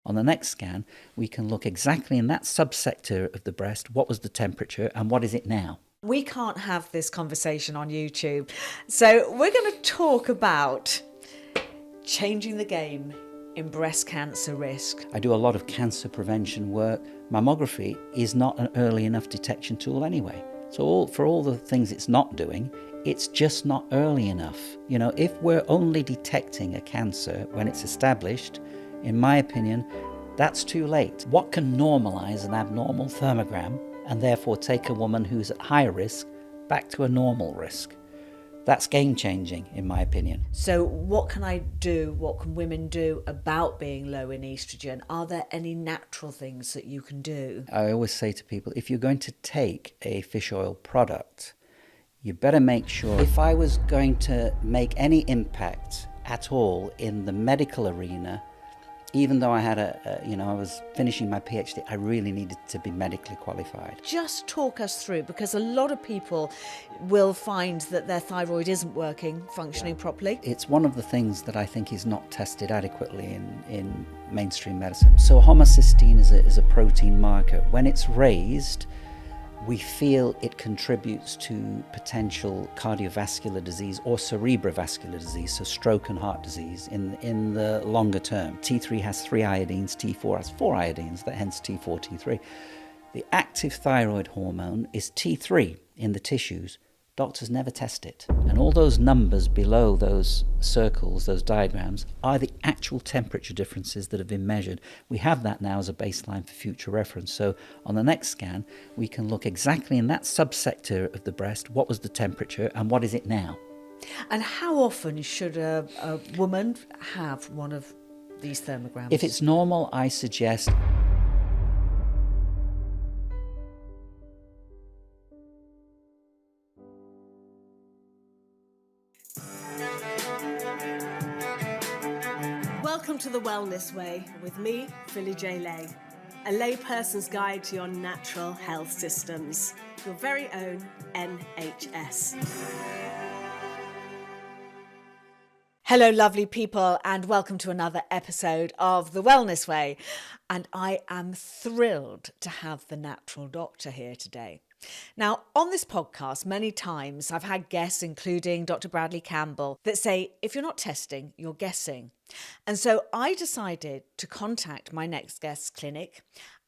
On the next scan, we can look exactly in that subsector of the breast, what was the temperature and what is it now? We can't have this conversation on YouTube. So we're going to talk about changing the game in breast cancer risk. I do a lot of cancer prevention work. Mammography is not an early enough detection tool anyway. So for all the things it's not doing, it's just not early enough. If we're only detecting a cancer when it's established, in my opinion, that's too late. What can normalise an abnormal thermogram and therefore take a woman who's at high risk back to a normal risk? That's game-changing, in my opinion. So what can I do? What can women do about being low in oestrogen? Are there any natural things that you can do? I always say to people, if you're going to take a fish oil product, you better make sure. If I was going to make any impact at all in the medical arena, even though I had I was finishing my PhD, I really needed to be medically qualified. Just talk us through, because a lot of people will find that their thyroid isn't functioning properly. It's one of the things that I think is not tested adequately in mainstream medicine. So homocysteine is a protein marker. When it's raised, we feel it contributes to potential cardiovascular disease or cerebrovascular disease, so stroke and heart disease in the longer term. T3 has 3 iodines, T4 has 4 iodines, hence T4, T3. The active thyroid hormone is T3 in the tissues. Doctors never test it. And all those numbers below those circles, those diagrams, are the actual temperature differences that have been measured. We have that now as a baseline for future reference. So on the next scan, we can look exactly in that subsector of the breast, what was the temperature and what is it now? And how often should a woman have one of these thermograms? If it's normal, I suggest Welcome to The Wellness Way with me, Philly J. Lay, a layperson's guide to your natural health systems, your very own NHS. Hello, lovely people, and welcome to another episode of The Wellness Way. And I am thrilled to have the natural doctor here today. Now, on this podcast, many times I've had guests, including Dr. Bradley Campbell, that say, if you're not testing, you're guessing. And so I decided to contact my next guest's clinic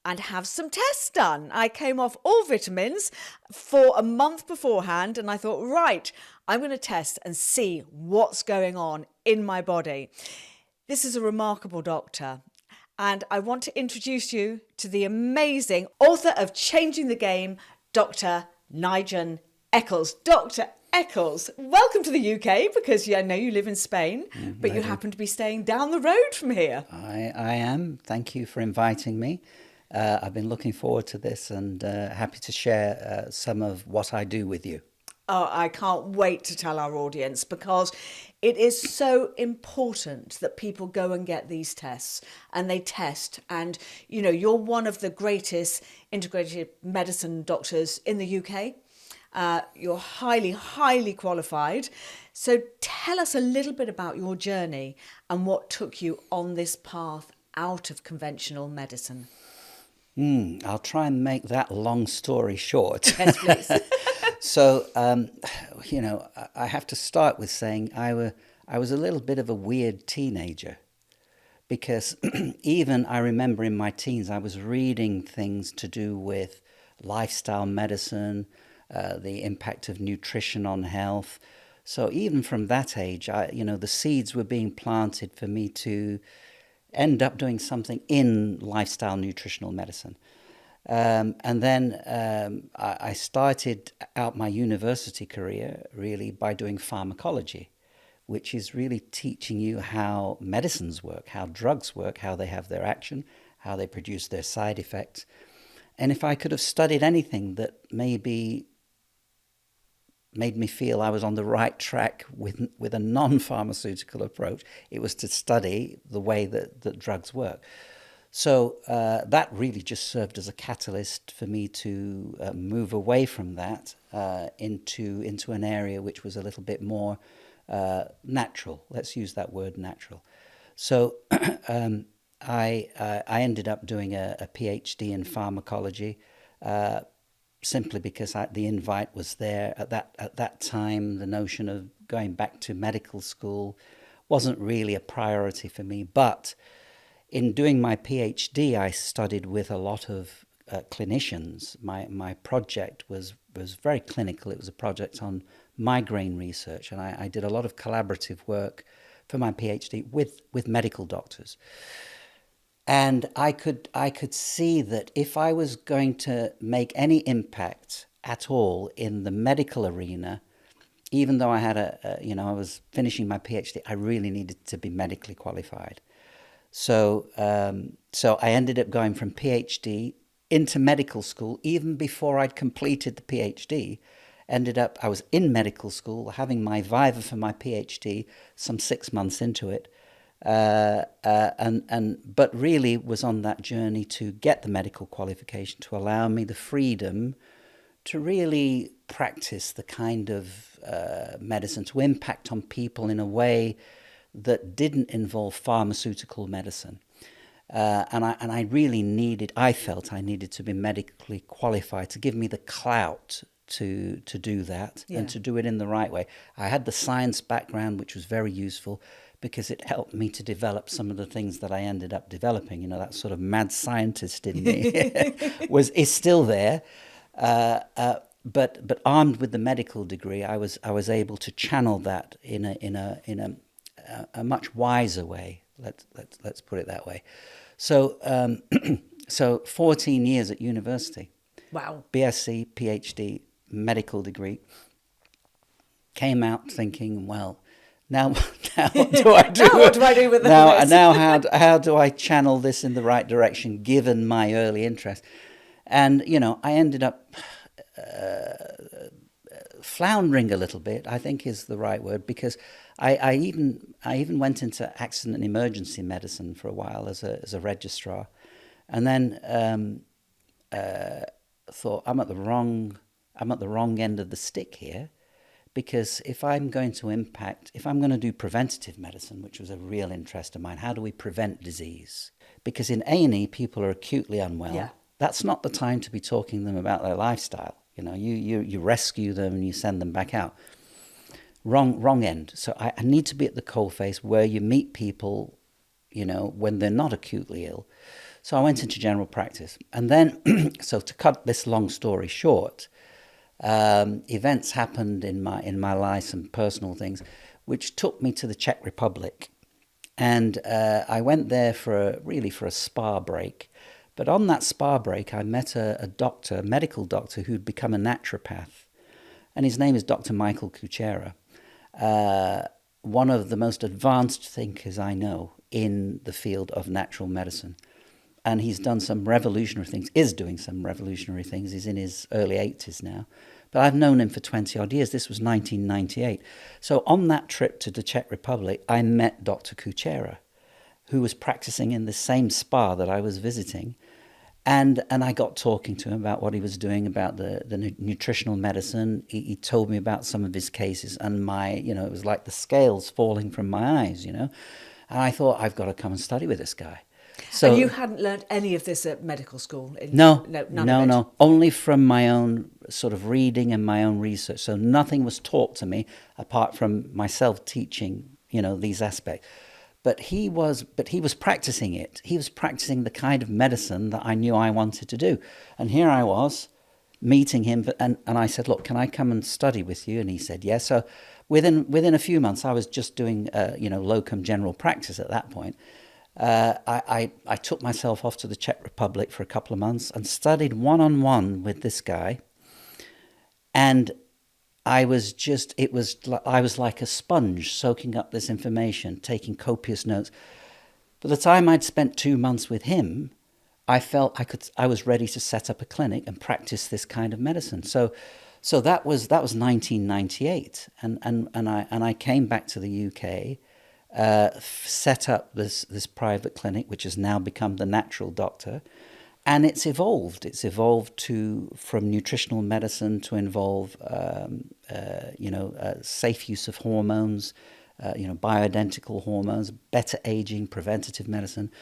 and have some tests done. I came off all vitamins for a month beforehand, and I thought, right, I'm going to test and see what's going on in my body. This is a remarkable doctor. And I want to introduce you to the amazing author of Changing the Game, Dr. Nyjon Eccles. Dr. Eccles, welcome to the UK, because I know you live in Spain, but you happen to be staying down the road from here. I am. Thank you for inviting me. I've been looking forward to this and happy to share some of what I do with you. Oh, I can't wait to tell our audience, because it is so important that people go and get these tests and they test. And, you're one of the greatest integrated medicine doctors in the UK. You're highly, highly qualified. So tell us a little bit about your journey and what took you on this path out of conventional medicine. I'll try and make that long story short. Yes, please. So, I have to start with saying I was a little bit of a weird teenager, because even I remember in my teens I was reading things to do with lifestyle medicine, the impact of nutrition on health. So even from that age, the seeds were being planted for me to end up doing something in lifestyle nutritional medicine. And then I started out my university career really by doing pharmacology, which is really teaching you how medicines work, how drugs work, how they have their action, how they produce their side effects. And if I could have studied anything that maybe made me feel I was on the right track with a non-pharmaceutical approach, it was to study the way that drugs work. So that really just served as a catalyst for me to move away from that into an area which was a little bit more natural. Let's use that word, natural. So I ended up doing a PhD in pharmacology, simply because the invite was there at that time. The notion of going back to medical school wasn't really a priority for me. But in doing my PhD, I studied with a lot of clinicians. My project was very clinical. It was a project on migraine research, and I did a lot of collaborative work for my PhD with medical doctors. And I could see that if I was going to make any impact at all in the medical arena, even though I had I was finishing my PhD, I really needed to be medically qualified. So I ended up going from PhD into medical school even before I'd completed the PhD. I was in medical school having my viva for my PhD some 6 months into it. But really was on that journey to get the medical qualification to allow me the freedom to really practice the kind of medicine, to impact on people in a way that didn't involve pharmaceutical medicine. I felt I needed to be medically qualified to give me the clout to do that, and to do it in the right way. I had the science background, which was very useful because it helped me to develop some of the things that I ended up developing. That sort of mad scientist in me is still there. But armed with the medical degree, I was able to channel that in a much wiser way. Let's put it that way. So so 14 years at university. Wow. BSc, PhD, medical degree. Came out thinking, well, now what do I do? Now what do I do with this? Now how do I channel this in the right direction given my early interest? And I ended up floundering a little bit, I think is the right word, because I even went into accident and emergency medicine for a while as a registrar, and then thought I'm at the wrong end of the stick here, because if I'm going to do preventative medicine, which was a real interest of mine, how do we prevent disease? Because in A&E people are acutely unwell. Yeah. That's not the time to be talking to them about their lifestyle. You rescue them and you send them back out. Wrong end. So I need to be at the coalface where you meet people, when they're not acutely ill. So I went into general practice. And then, so to cut this long story short, events happened in my life, some personal things, which took me to the Czech Republic. And I went there for a spa break. But on that spa break, I met a medical doctor who'd become a naturopath. And his name is Dr. Michael Kuchera, one of the most advanced thinkers I know in the field of natural medicine. And he's done some revolutionary things, is doing some revolutionary things. He's in his early 80s now. But I've known him for 20 odd years. This was 1998. So on that trip to the Czech Republic, I met Dr. Kuchera, who was practicing in the same spa that I was visiting. And I got talking to him about what he was doing, about the nutritional medicine. He told me about some of his cases, and it was like the scales falling from my eyes, And I thought, I've got to come and study with this guy. So, and you hadn't learned any of this at medical school? No. None of it. Only from my own sort of reading and my own research. So nothing was taught to me apart from myself teaching, these aspects. But he was practicing it. He was practicing the kind of medicine that I knew I wanted to do. And here I was meeting him, and I said, look, can I come and study with you? And he said, yes. So within a few months, I was just doing, locum general practice at that point. I took myself off to the Czech Republic for a couple of months and studied one-on-one with this guy. And I was like a sponge soaking up this information, taking copious notes. By the time I'd spent 2 months with him, I felt I was ready to set up a clinic and practice this kind of medicine. So that was 1998, and I came back to the UK, set up this private clinic, which has now become the Natural Doctor. And it's evolved. It's evolved from nutritional medicine to involve, safe use of hormones, bioidentical hormones, better aging, preventative medicine.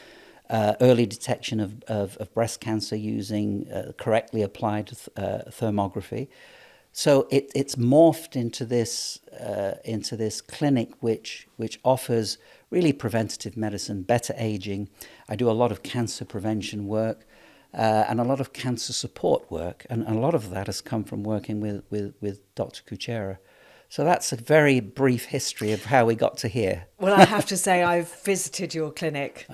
early detection of breast cancer using correctly applied thermography. So it's morphed into this clinic which offers really preventative medicine, better aging. I do a lot of cancer prevention work and a lot of cancer support work, and a lot of that has come from working with Dr. Kuchera. So that's a very brief history of how we got to here. Well, I have to say I've visited your clinic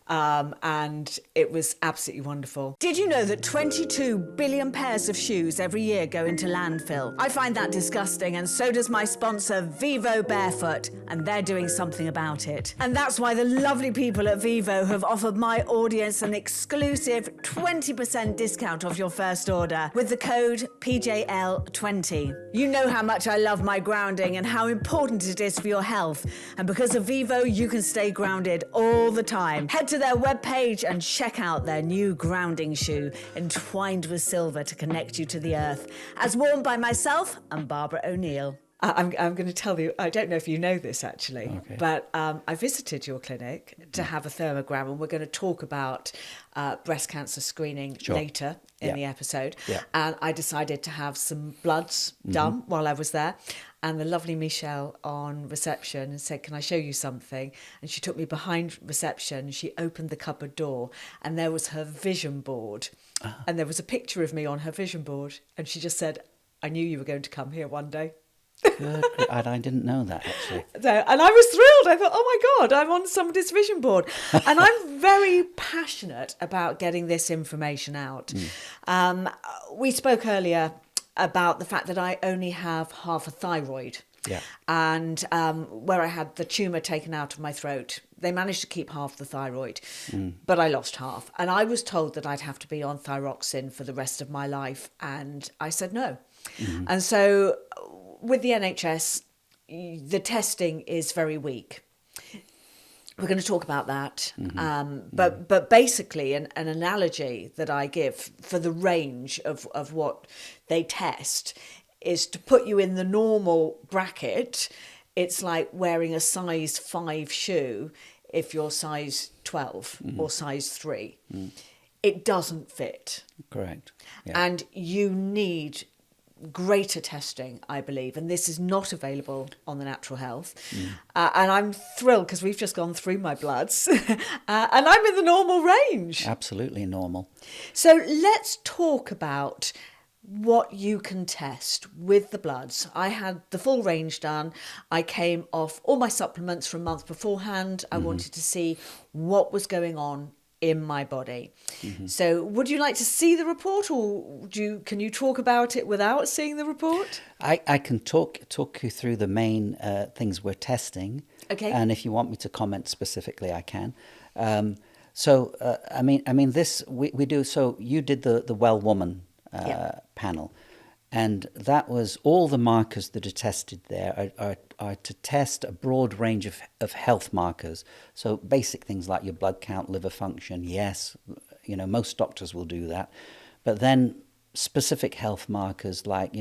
and it was absolutely wonderful. Did you know that 22 billion pairs of shoes every year go into landfill? I find that disgusting, and so does my sponsor Vivo Barefoot, and they're doing something about it. And that's why the lovely people at Vivo have offered my audience an exclusive 20% discount off your first order with the code PJL20. You know how much I love my grounding and how important it is for your health, and because of Vivo you can stay grounded all the time. Head to their webpage and check out their new grounding shoe entwined with silver to connect you to the earth, as worn by myself and Barbara O'Neill. I'm going to tell you, I don't know if you know this actually, okay. but I visited your clinic to have a thermogram, and we're going to talk about breast cancer screening later in the episode. Yeah. And I decided to have some bloods done while I was there. And the lovely Michelle on reception said, "Can I show you something?" And she took me behind reception. She opened the cupboard door and there was her vision board. And there was a picture of me on her vision board. And she just said, "I knew you were going to come here one day." Good. I didn't know that, actually. So, and I was thrilled. I thought, oh my God, I'm on somebody's vision board. And I'm very passionate about getting this information out. We spoke earlier about the fact that I only have half a thyroid. Yeah. And where I had the tumour taken out of my throat, they managed to keep half the thyroid, but I lost half. And I was told that I'd have to be on thyroxine for the rest of my life. And I said no. And so with the NHS, the testing is very weak. We're going to talk about that. But basically, an analogy that I give for the range of what they test is to put you in the normal bracket. It's like wearing a size 5 shoe if you're size 12 or size 3. It doesn't fit. Correct. Yeah. And you need greater testing, I believe, and this is not available on the Natural Health. And I'm thrilled because we've just gone through my bloods and I'm in the normal range. Absolutely normal. So let's talk about what you can test with the bloods. I had the full range done. I came off all my supplements from months beforehand. I wanted to see what was going on in my body. So would you like to see the report, or can you talk about it without seeing the report? I can talk you through the main things we're testing. Okay. And if you want me to comment specifically, I can. So I mean this we do. So you did the Well Woman panel, and that was all the markers that are tested there are to test a broad range of health markers. So basic things like your blood count, liver function. Yes, most doctors will do that, but then specific health markers like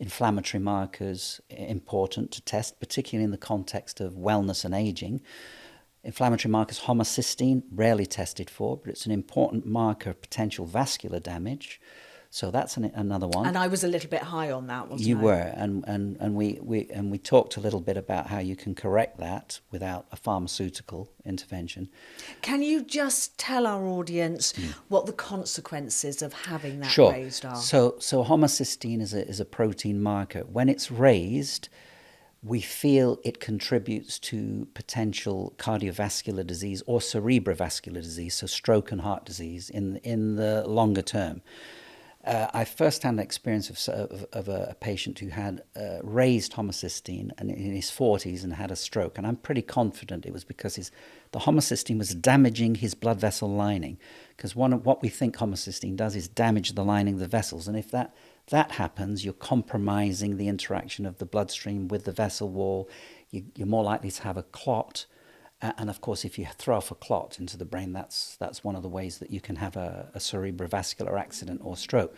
inflammatory markers, important to test, particularly in the context of wellness and aging. Inflammatory markers, homocysteine, rarely tested for, but it's an important marker of potential vascular damage. So that's another one. And I was a little bit high on that, wasn't I? You were, and we talked a little bit about how you can correct that without a pharmaceutical intervention. Can you just tell our audience what the consequences of having that Sure. raised are? So homocysteine is a protein marker. When it's raised, we feel it contributes to potential cardiovascular disease or cerebrovascular disease, so stroke and heart disease in the longer term. I first-hand experience of a patient who had raised homocysteine and in his 40s and had a stroke, and I'm pretty confident it was because the homocysteine was damaging his blood vessel lining, because what we think homocysteine does is damage the lining of the vessels, and if that happens, you're compromising the interaction of the bloodstream with the vessel wall. You're more likely to have a clot. And of course, if you throw off a clot into the brain, that's one of the ways that you can have a cerebrovascular accident or stroke.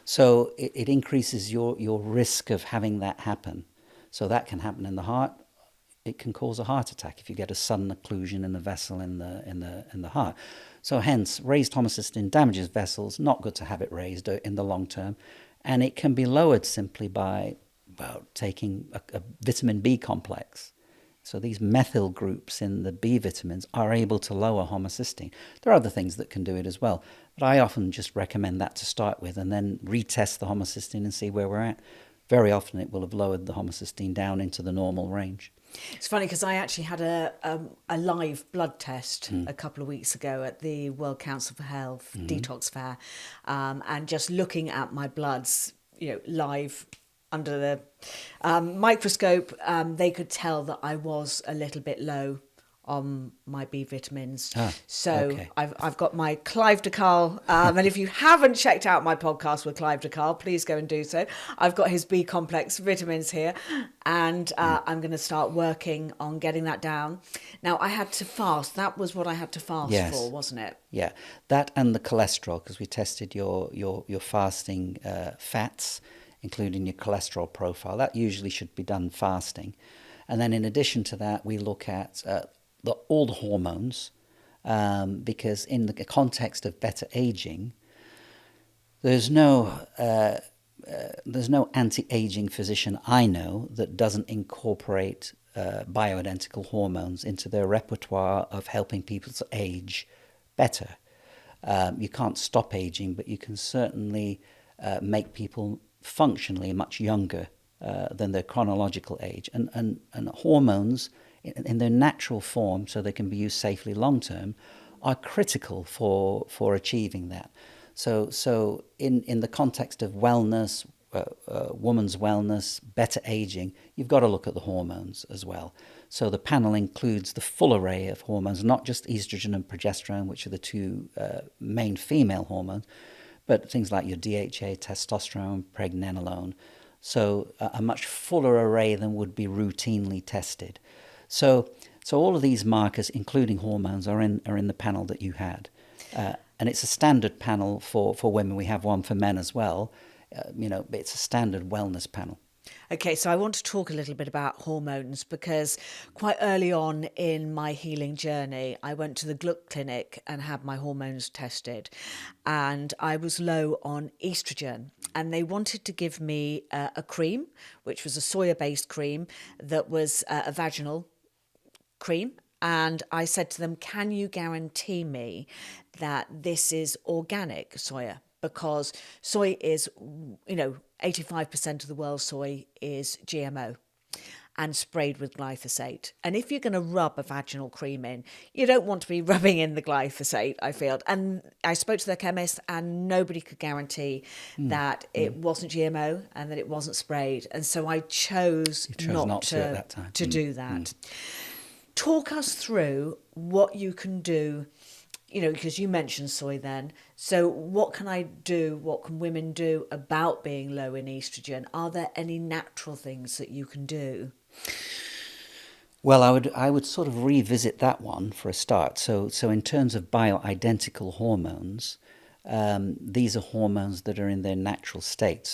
So it increases your risk of having that happen. So that can happen in the heart, it can cause a heart attack if you get a sudden occlusion in the vessel in the heart. So hence, raised homocysteine damages vessels. Not good to have it raised in the long term, and it can be lowered simply by taking a vitamin B complex. So these methyl groups in the B vitamins are able to lower homocysteine. There are other things that can do it as well, but I often just recommend that to start with and then retest the homocysteine and see where we're at. Very often it will have lowered the homocysteine down into the normal range. It's funny because I actually had a live blood test a couple of weeks ago at the World Council for Health detox fair, and just looking at my bloods, live under the microscope, they could tell that I was a little bit low on my B vitamins. Okay. I've got my Clive de Carl, and if you haven't checked out my podcast with Clive de Carl, please go and do so. I've got his B complex vitamins here, and I'm going to start working on getting that down. Now, I had to fast. That was what I had to fast for, wasn't it? Yeah, that and the cholesterol, because we tested your fasting fats, including your cholesterol profile. That usually should be done fasting. And then in addition to that, we look at all the hormones, because in the context of better aging, there's no anti-aging physician I know that doesn't incorporate bioidentical hormones into their repertoire of helping people to age better. You can't stop aging, but you can certainly make people functionally much younger than their chronological age. And hormones in their natural form, so they can be used safely long term, are critical for achieving that. So in the context of wellness, woman's wellness, better aging, you've got to look at the hormones as well. So the panel includes the full array of hormones, not just estrogen and progesterone, which are the two main female hormones, but things like your DHA, testosterone, pregnenolone. So a much fuller array than would be routinely tested. So all of these markers, including hormones, are in the panel that you had. And it's a standard panel for women. We have one for men as well. It's a standard wellness panel. Okay, so I want to talk a little bit about hormones because quite early on in my healing journey, I went to the Gluck clinic and had my hormones tested, and I was low on estrogen, and they wanted to give me a cream, which was a soya-based cream that was a vaginal cream. And I said to them, can you guarantee me that this is organic soya? Because soy is, 85% of the world's soy is GMO and sprayed with glyphosate. And if you're going to rub a vaginal cream in, you don't want to be rubbing in the glyphosate, I feel. And I spoke to their chemist and nobody could guarantee that it wasn't GMO and that it wasn't sprayed. And so I chose not to at that time. to do that. Talk us through what you can do, because you mentioned soy then. So what can I do? What can women do about being low in estrogen? Are there any natural things that you can do? Well, I would sort of revisit that one for a start. So in terms of bioidentical hormones, these are hormones that are in their natural state.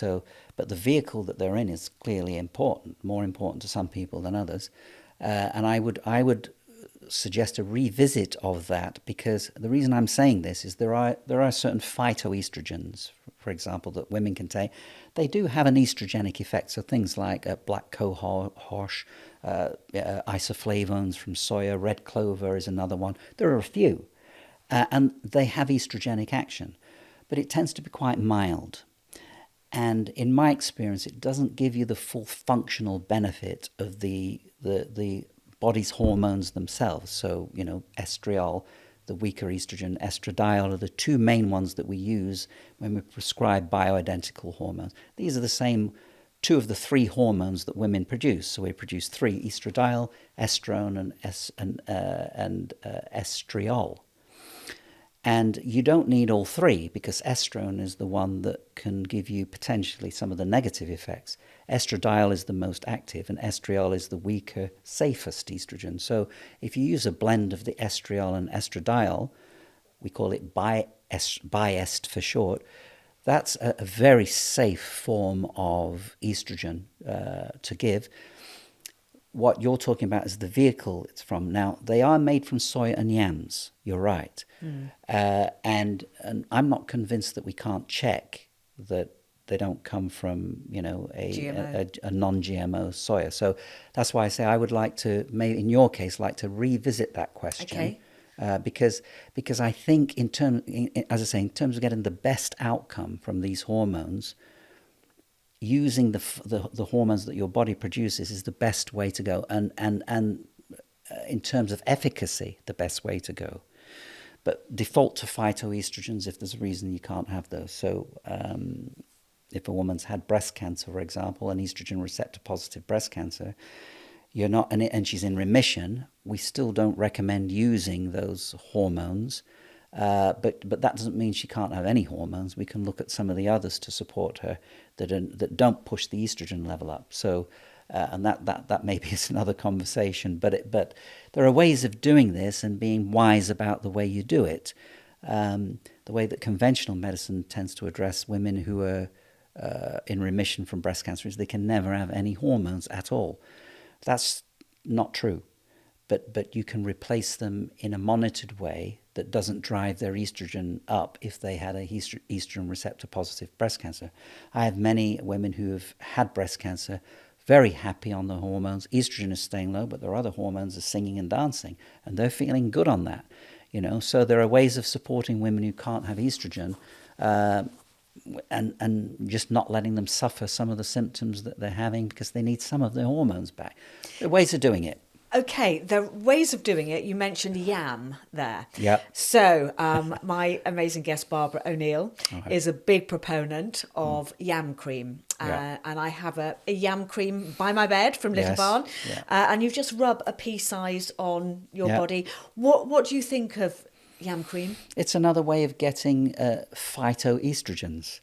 But the vehicle that they're in is clearly important, more important to some people than others. And I would suggest a revisit of that, because the reason I'm saying this is there are certain phytoestrogens, for example, that women can take. They do have an estrogenic effect. So things like black cohosh, isoflavones from soya, red clover is another one. There are a few, and they have estrogenic action, but it tends to be quite mild. And in my experience, it doesn't give you the full functional benefit of the body's hormones themselves. So, estriol, the weaker estrogen, estradiol are the two main ones that we use when we prescribe bioidentical hormones. These are the same two of the three hormones that women produce. So we produce three: estradiol, estrone, and estriol. And you don't need all three, because estrone is the one that can give you potentially some of the negative effects. Estradiol is the most active, and estriol is the weaker, safest estrogen. So if you use a blend of the estriol and estradiol, we call it biest for short, that's a very safe form of estrogen to give. what you're talking about is the vehicle it's from. Now, they are made from soy and yams. You're right. And I'm not convinced that we can't check that they don't come from, a non-GMO soya. So that's why I say I would like to, maybe in your case, like to revisit that question. Okay. Because I think as I say, in terms of getting the best outcome from these hormones, using the hormones that your body produces is the best way to go, and in terms of efficacy, the best way to go. But default to phytoestrogens if there's a reason you can't have those. So if a woman's had breast cancer, for example, an estrogen receptor positive breast cancer, you're not, and she's in remission, we still don't recommend using those hormones. But that doesn't mean she can't have any hormones. We can look at some of the others to support her that don't push the estrogen level up. So, and that maybe is another conversation. But there are ways of doing this and being wise about the way you do it. The way that conventional medicine tends to address women who are in remission from breast cancer is they can never have any hormones at all. That's not true. But you can replace them in a monitored way that doesn't drive their estrogen up if they had a estrogen receptor positive breast cancer. I have many women who have had breast cancer, very happy on the hormones. Estrogen is staying low, but their other hormones are singing and dancing, and they're feeling good on that. So there are ways of supporting women who can't have estrogen, and just not letting them suffer some of the symptoms that they're having because they need some of their hormones back. There are ways of doing it. Okay, the ways of doing it, you mentioned yam there. Yeah. So my amazing guest, Barbara O'Neill, is a big proponent of yam cream. And I have a yam cream by my bed from Little Barn. Yeah. And you just rub a pea size on your body. What do you think of yam cream? It's another way of getting phytoestrogens.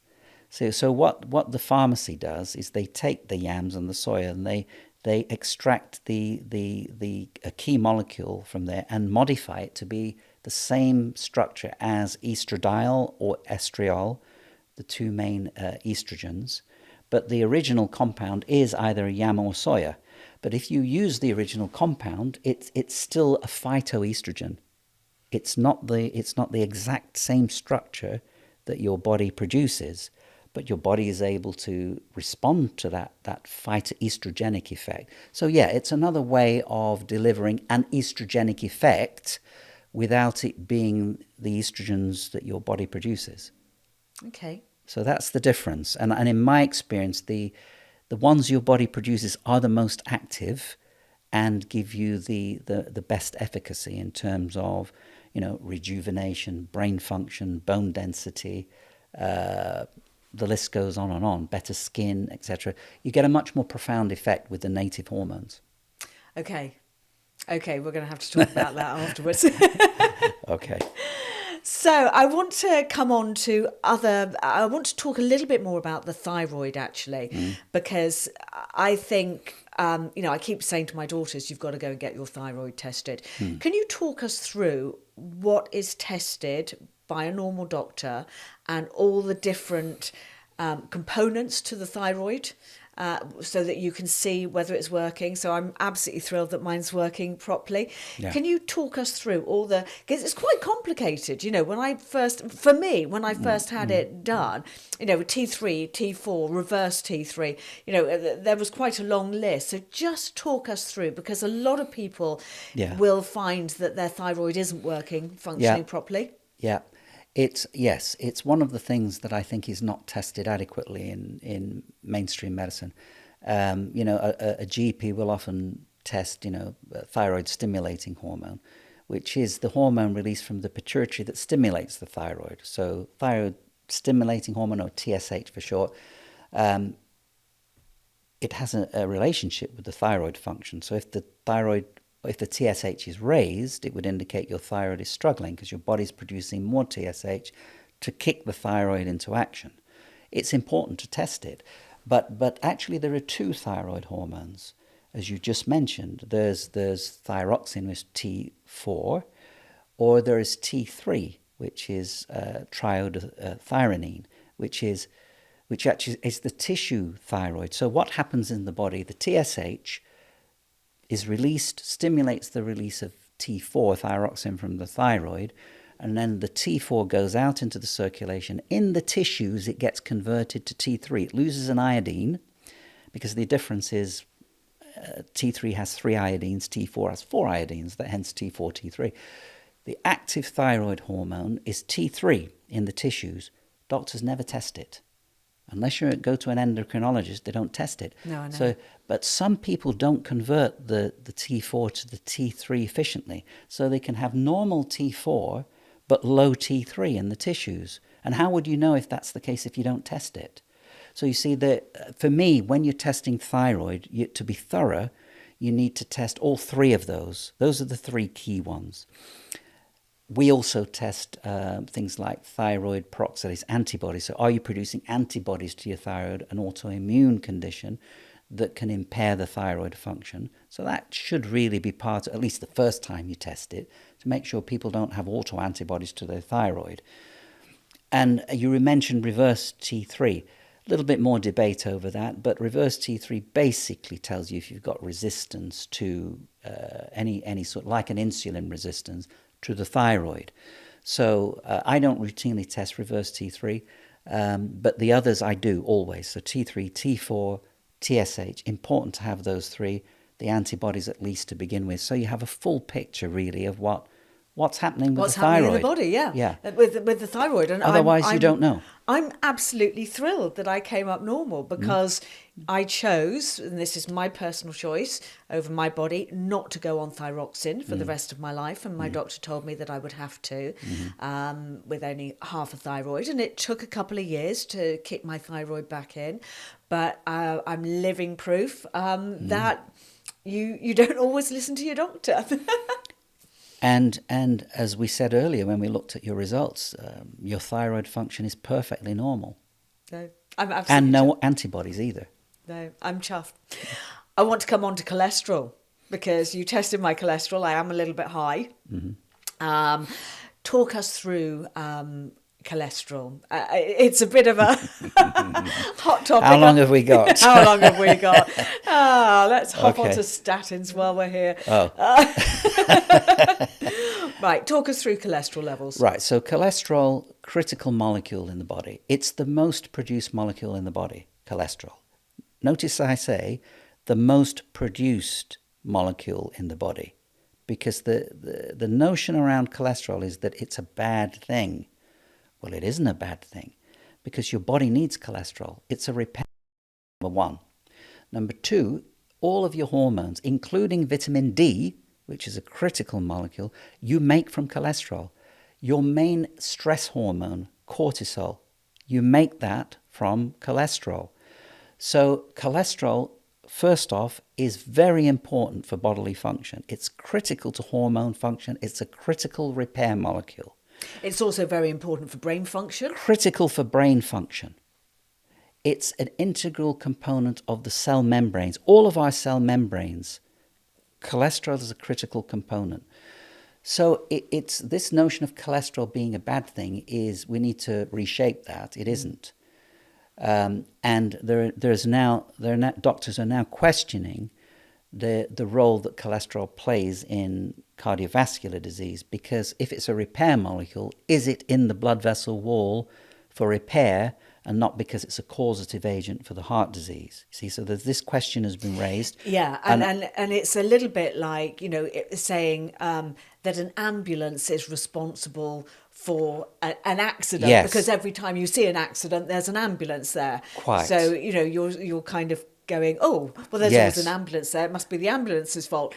So what the pharmacy does is they take the yams and the soya and they extract a key molecule from there and modify it to be the same structure as estradiol or estriol, the two main estrogens. But the original compound is either a yam or soya. But if you use the original compound, it's still a phytoestrogen. It's not the exact same structure that your body produces, but your body is able to respond to that phytoestrogenic effect. So it's another way of delivering an estrogenic effect without it being the estrogens that your body produces. Okay. So that's the difference. And in my experience, the ones your body produces are the most active and give you the best efficacy in terms of, rejuvenation, brain function, bone density, the list goes on and on, better skin, etc. You get a much more profound effect with the native hormones. Okay, we're going to have to talk about that afterwards. Okay. So I want to come on to I want to talk a little bit more about the thyroid actually, because I think, I keep saying to my daughters, you've got to go and get your thyroid tested. Can you talk us through what is tested by a normal doctor and all the different components to the thyroid, so that you can see whether it's working? So I'm absolutely thrilled that mine's working properly. Yeah. Can you talk us through because it's quite complicated, when I first had it done, T3, T4, reverse T3, there was quite a long list. So just talk us through, because a lot of people will find that their thyroid isn't functioning properly. Yeah. It's one of the things that I think is not tested adequately in mainstream medicine. A GP will often test, a thyroid stimulating hormone, which is the hormone released from the pituitary that stimulates the thyroid. So thyroid stimulating hormone, or TSH for short, it has a relationship with the thyroid function. So if the TSH is raised, it would indicate your thyroid is struggling because your body's producing more TSH to kick the thyroid into action. It's important to test it. But actually there are two thyroid hormones, as you just mentioned. There's thyroxine, which is T4, or there is T3, which is triiodothyronine, which actually is the tissue thyroid. So what happens in the body? The TSH is released, stimulates the release of T4, thyroxine, from the thyroid, and then the T4 goes out into the circulation. In the tissues, it gets converted to T3. It loses an iodine, because the difference is T3 has 3 iodines, T4 has 4 iodines, hence T4, T3. The active thyroid hormone is T3 in the tissues. Doctors never test it. Unless you go to an endocrinologist, they don't test it. No, I know. So, but some people don't convert the T4 to the T3 efficiently. So they can have normal T4, but low T3 in the tissues. And how would you know if that's the case if you don't test it? So you see, that for me, when you're testing thyroid, to be thorough, you need to test all 3 of those. Those are the 3 key ones. We also test things like thyroid peroxidase antibodies. So are you producing antibodies to your thyroid, an autoimmune condition that can impair the thyroid function? So that should really be part of, at least the first time you test it, to make sure people don't have autoantibodies to their thyroid. And you mentioned reverse T3. A little bit more debate over that, but reverse T3 basically tells you if you've got resistance to any sort, like an insulin resistance, to the thyroid. So I don't routinely test reverse T3, but the others I do always. So T3, T4, TSH, important to have those 3, the antibodies at least to begin with. So you have a full picture really of what's happening with the thyroid. What's happening in the body, yeah. With the thyroid. And otherwise you don't know. I'm absolutely thrilled that I came up normal, because I chose, and this is my personal choice over my body, not to go on thyroxine for the rest of my life. And my doctor told me that I would have to, with only half a thyroid. And it took a couple of years to kick my thyroid back in. But I'm living proof that you don't always listen to your doctor. And as we said earlier when we looked at your results, your thyroid function is perfectly normal. No, I'm absolutely and no antibodies either. No, I'm chuffed. I want to come on to cholesterol, because you tested my cholesterol. I am a little bit high. Talk us through cholesterol. It's a bit of a hot topic. How long have we got? How long have we got? Let's hop onto statins while we're here. Right, talk us through cholesterol levels. Right, so cholesterol, critical molecule in the body. It's the most produced molecule in the body, cholesterol. Notice I say the most produced molecule in the body, because the notion around cholesterol is that it's a bad thing. Well, it isn't a bad thing, because your body needs cholesterol. It's a repair, number 1. Number 2, all of your hormones, including vitamin D, which is a critical molecule, you make from cholesterol. Your main stress hormone, cortisol, you make that from cholesterol. So cholesterol, first off, is very important for bodily function. It's critical to hormone function. It's a critical repair molecule. It's also very important for brain function. Critical for brain function. It's an integral component of the cell membranes. All of our cell membranes, cholesterol is a critical component. So it's this notion of cholesterol being a bad thing is, we need to reshape that. It isn't. And doctors are now questioning the role that cholesterol plays in cardiovascular disease, because if it's a repair molecule, is it in the blood vessel wall for repair and not because it's a causative agent for the heart disease? See, so this question has been raised. Yeah, and it's a little bit like, saying that an ambulance is responsible for an accident, yes, because every time you see an accident, there's an ambulance there. Quite. So, you're kind of going, oh, well, there's yes, always an ambulance there. It must be the ambulance's fault.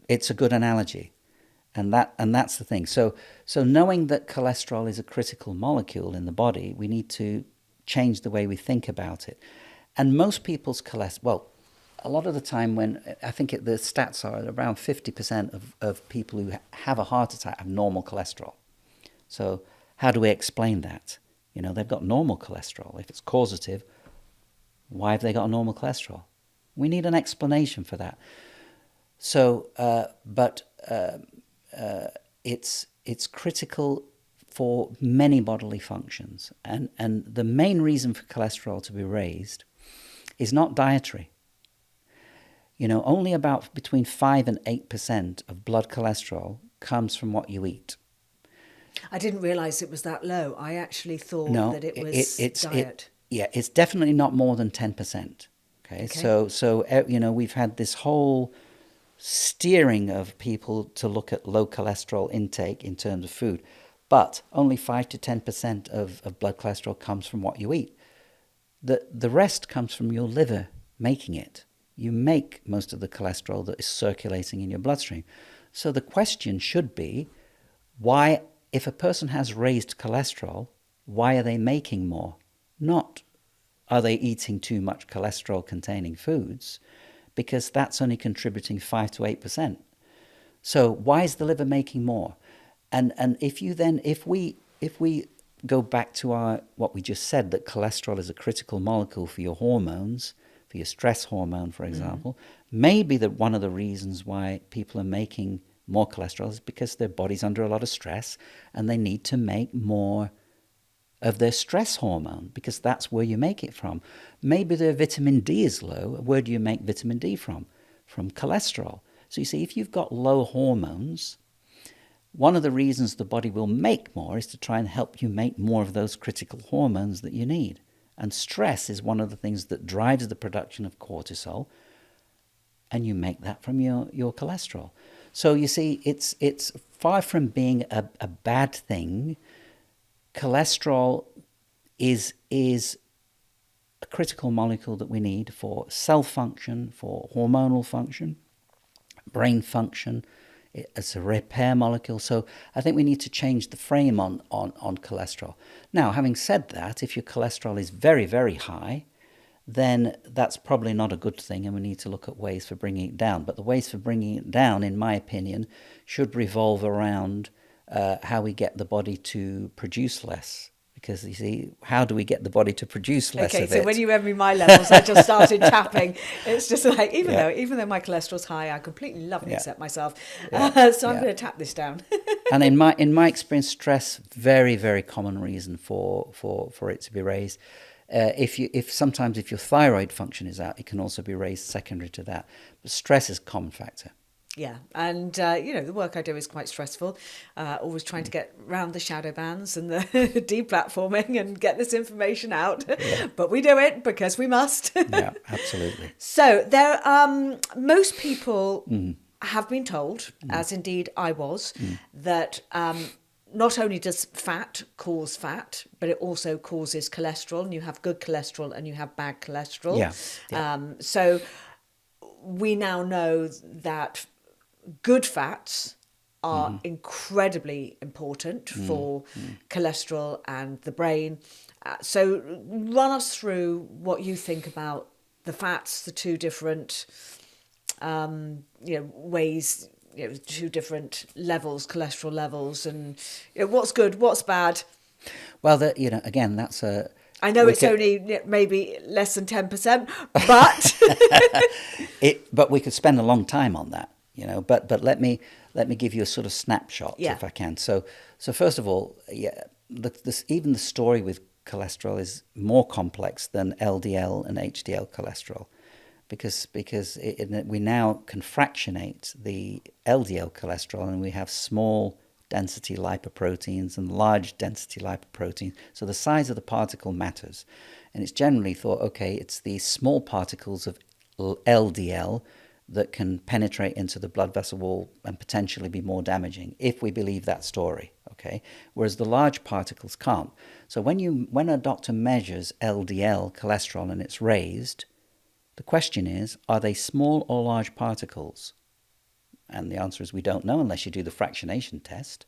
It's a good analogy. And that's the thing. So knowing that cholesterol is a critical molecule in the body, we need to change the way we think about it. And most people's cholesterol, well, a lot of the time when, I think the stats are around 50% of people who have a heart attack have normal cholesterol. So how do we explain that? They've got normal cholesterol. If it's causative, why have they got a normal cholesterol? We need an explanation for that. So, it's critical for many bodily functions, and the main reason for cholesterol to be raised is not dietary. Only about between 5 and 8% of blood cholesterol comes from what you eat. I didn't realise it was that low. I actually thought No, that it was diet. it's definitely not more than 10%. Okay, Okay. so we've had this whole steering of people to look at low cholesterol intake in terms of food, but only 5 to 10% of blood cholesterol comes from what you eat. The rest comes from your liver making it. You make most of the cholesterol that is circulating in your bloodstream. So the question should be, why, if a person has raised cholesterol, why are they making more? Not, are they eating too much cholesterol containing foods? Because that's only contributing 5 to 8%. So why is the liver making more? And if we go back to what we just said, that cholesterol is a critical molecule for your hormones, for your stress hormone, for example, maybe that one of the reasons why people are making more cholesterol is because their body's under a lot of stress and they need to make more of their stress hormone, because that's where you make it from. Maybe their vitamin D is low. Where do you make vitamin D from? From cholesterol. So you see, if you've got low hormones, one of the reasons the body will make more is to try and help you make more of those critical hormones that you need. And stress is one of the things that drives the production of cortisol, and you make that from your cholesterol. So you see, it's far from being a bad thing. Cholesterol is a critical molecule that we need for cell function, for hormonal function, brain function. It's a repair molecule. So I think we need to change the frame on cholesterol. Now, having said that, if your cholesterol is very, very high, then that's probably not a good thing, and we need to look at ways for bringing it down. But the ways for bringing it down, in my opinion, should revolve around how we get the body to produce less. Because you see, how do we get the body to produce less of it? Okay, so when you read me my levels, I just started tapping. It's just like, even though my cholesterol's high, I completely love and accept myself. So I'm going to tap this down. And in my experience, stress, very, very common reason for it to be raised. If sometimes your thyroid function is out, it can also be raised secondary to that. But stress is a common factor. Yeah, and the work I do is quite stressful. Always trying to get round the shadow bans and the deplatforming and get this information out. Yeah. But we do it because we must. Yeah, absolutely. So most people have been told, as indeed I was, that not only does fat cause fat, but it also causes cholesterol. And you have good cholesterol and you have bad cholesterol. Yeah. So we now know that good fats are incredibly important for cholesterol and the brain. So run us through what you think about the fats, the two different ways, two different levels, cholesterol levels, and what's good, what's bad. Well, again, that's a... I know it's only maybe less than 10%, but... But we could spend a long time on that. But let me give you a sort of snapshot, if I can. So first of all, even the story with cholesterol is more complex than LDL and HDL cholesterol, because we now can fractionate the LDL cholesterol, and we have small density lipoproteins and large density lipoproteins. So the size of the particle matters, and it's generally thought, okay, it's these small particles of LDL that can penetrate into the blood vessel wall and potentially be more damaging, if we believe that story, okay? Whereas the large particles can't. So when a doctor measures LDL cholesterol and it's raised, the question is, are they small or large particles? And the answer is we don't know unless you do the fractionation test.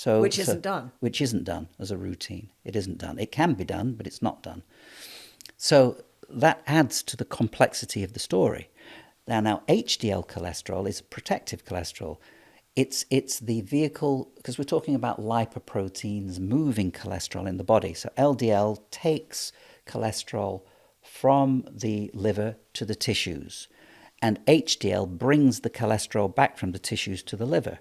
Which isn't done. Which isn't done as a routine. It isn't done. It can be done, but it's not done. So that adds to the complexity of the story. Now HDL cholesterol is protective cholesterol. It's the vehicle, because we're talking about lipoproteins moving cholesterol in the body. So LDL takes cholesterol from the liver to the tissues, and HDL brings the cholesterol back from the tissues to the liver.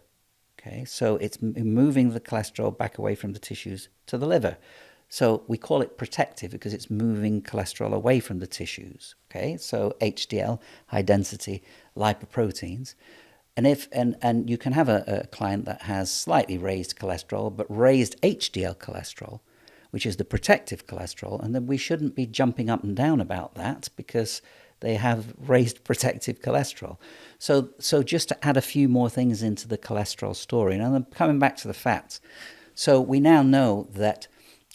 Okay, so it's moving the cholesterol back away from the tissues to the liver. So we call it protective because it's moving cholesterol away from the tissues. Okay, so HDL, high density lipoproteins. And you can have a client that has slightly raised cholesterol, but raised HDL cholesterol, which is the protective cholesterol, and then we shouldn't be jumping up and down about that because they have raised protective cholesterol. So just to add a few more things into the cholesterol story, and I'm coming back to the fats. So we now know that,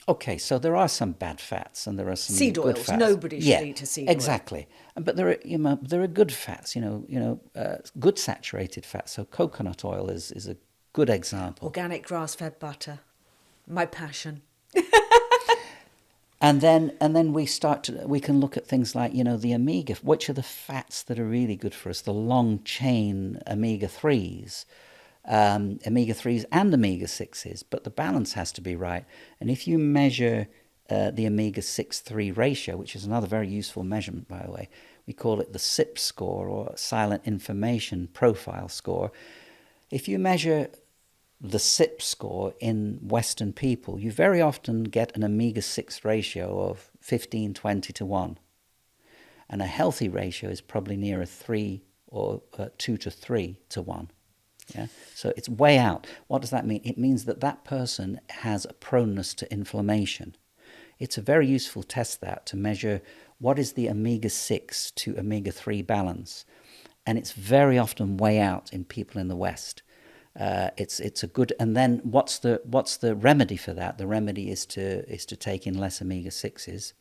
okay, so there are some bad fats and there are some Seed good oils. fats. Nobody should eat a seed oil. Exactly. But there are good fats, good saturated fats. So coconut oil is a good example. Organic grass-fed butter, my passion. And then we can look at things like, the omega, which are the fats that are really good for us, the long chain omega-3s, omega-3s and omega-6s, but the balance has to be right. And if you measure the omega-6-3 ratio, which is another very useful measurement, by the way, we call it the SIP score, or Silent Information Profile score. If you measure the SIP score in Western people, you very often get an omega-6 ratio of 15-20 to 1. And a healthy ratio is probably nearer 3 or 2 to 3 to 1. Yeah? So it's way out. What does that mean? It means that person has a proneness to inflammation. It's a very useful test to measure what is the omega-6 to omega-3 balance. And it's very often way out in people in the West. It's a good, and then what's the remedy for that? The remedy is to take in less omega-6s,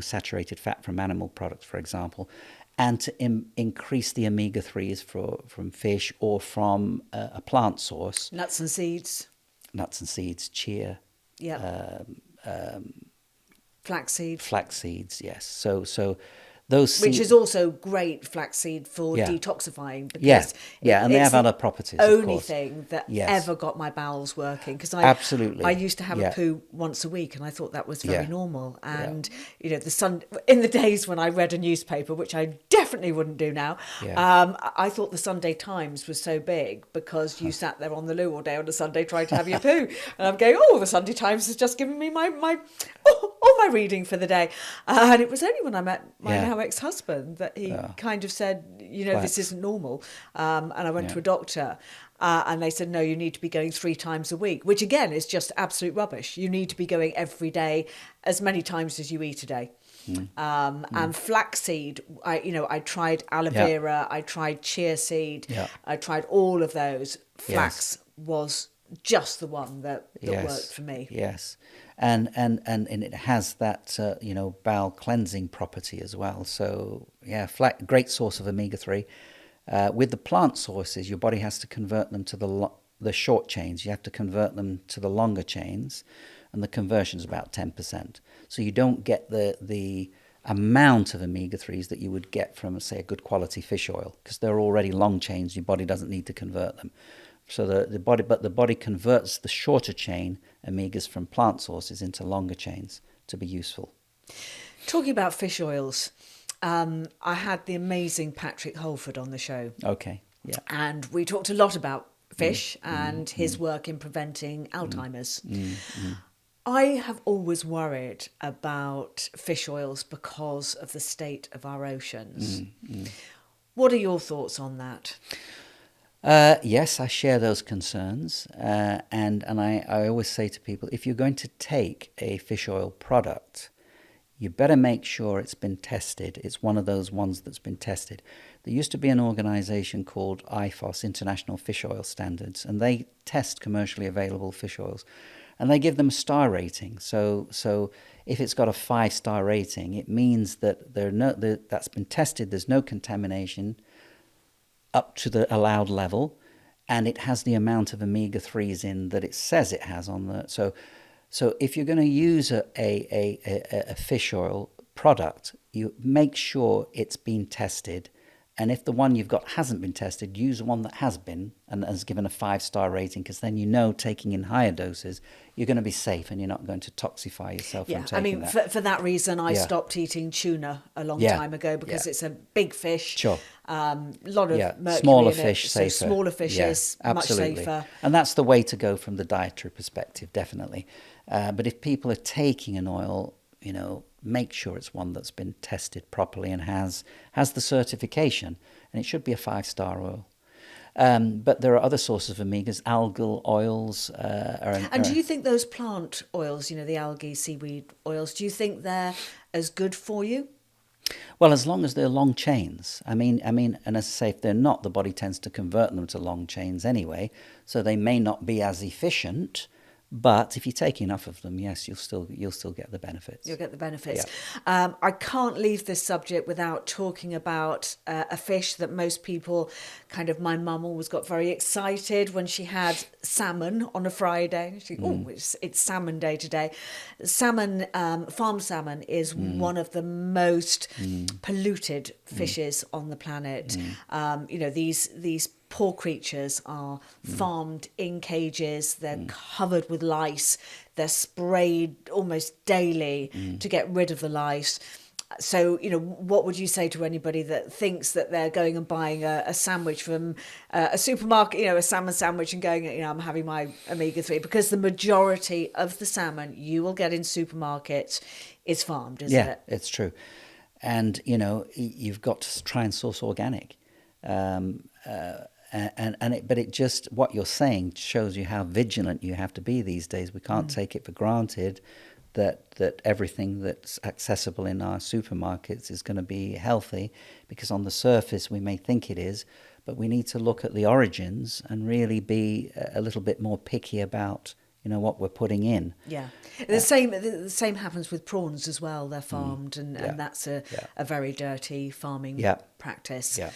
saturated fat from animal products, for example, and to increase the omega-3s from fish or from a plant source. Nuts and seeds, chia. Yeah. Flaxseed. Flax seeds, yes. So those which is also great, flaxseed, for detoxifying, because and they have other properties. Only thing that Yes. ever got my bowels working, because Absolutely. I used to have a poo once a week, and I thought that was very normal. And in the days when I read a newspaper, which I definitely wouldn't do now, I thought the Sunday Times was so big because you sat there on the loo all day on a Sunday trying to have your poo, and I'm going, the Sunday Times has just given me all my reading for the day. And it was only when I met my now ex-husband that he kind of said, this isn't normal. And I went to a doctor, and they said, no, you need to be going 3 times a week, which again is just absolute rubbish. You need to be going every day, as many times as you eat a day. And flaxseed, I tried aloe vera, I tried chia seed, I tried all of those. Flax was just the one that worked for me. Yes. And it has that bowel cleansing property as well. So great source of omega-3. With the plant sources, your body has to convert them to the short chains. You have to convert them to the longer chains, and the conversion is about 10%. So you don't get the amount of omega-3s that you would get from, say, a good quality fish oil, because they're already long chains. Your body doesn't need to convert them. So the body converts the shorter chain omegas from plant sources into longer chains to be useful. Talking about fish oils, I had the amazing Patrick Holford on the show. Okay, yeah. And we talked a lot about fish and his work in preventing Alzheimer's. I have always worried about fish oils because of the state of our oceans. What are your thoughts on that? Yes, I share those concerns, and I always say to people, if you're going to take a fish oil product, you better make sure it's been tested. It's one of those ones that's been tested. There used to be an organization called IFOS, International Fish Oil Standards, and they test commercially available fish oils, and they give them a star rating. So if it's got a 5-star rating, it means that that's been tested, there's no contamination up to the allowed level, and it has the amount of omega-3s in that it says it has on the. So if you're going to use a fish oil product, you make sure it's been tested And if the one you've got hasn't been tested, use one that has been and has given a 5-star rating, because then taking in higher doses, you're going to be safe and you're not going to toxify yourself from taking I mean, that. for that reason, I Yeah. stopped eating tuna a long Yeah. time ago because Yeah. it's a big fish. Sure. A lot of mercury Smaller in it, fish, so safer. smaller fishes, Yeah, much absolutely. safer. And that's the way to go from the dietary perspective, definitely. But if people are taking an oil, make sure it's one that's been tested properly and has the certification, and it should be a 5-star oil. But there are other sources of omegas. Algal oils And do you think those plant oils, the algae, seaweed oils, do you think they're as good for you? well, as long as they're long chains. I mean, and as I say, if they're not, the body tends to convert them to long chains anyway, so they may not be as efficient. But if you take enough of them, yes, you'll still get the benefits. You'll get the benefits. Yeah. I can't leave this subject without talking about a fish that most people, my mum always got very excited when she had salmon on a Friday. It's salmon day today. Salmon, farm salmon, is one of the most polluted fishes on the planet. These poor creatures are farmed in cages. They're covered with lice. They're sprayed almost daily to get rid of the lice. So, what would you say to anybody that thinks that they're going and buying a sandwich from a supermarket, a salmon sandwich, and going, I'm having my omega-3? Because the majority of the salmon you will get in supermarkets is farmed, isn't it? Yeah, it's true. And, you've got to try and source organic. But it just, what you're saying shows you how vigilant you have to be these days. We can't take it for granted that everything that's accessible in our supermarkets is going to be healthy, because on the surface we may think it is, but we need to look at the origins and really be a little bit more picky about what we're putting in. Yeah, the same happens with prawns as well. They're farmed, and that's a very dirty farming practice. Yeah.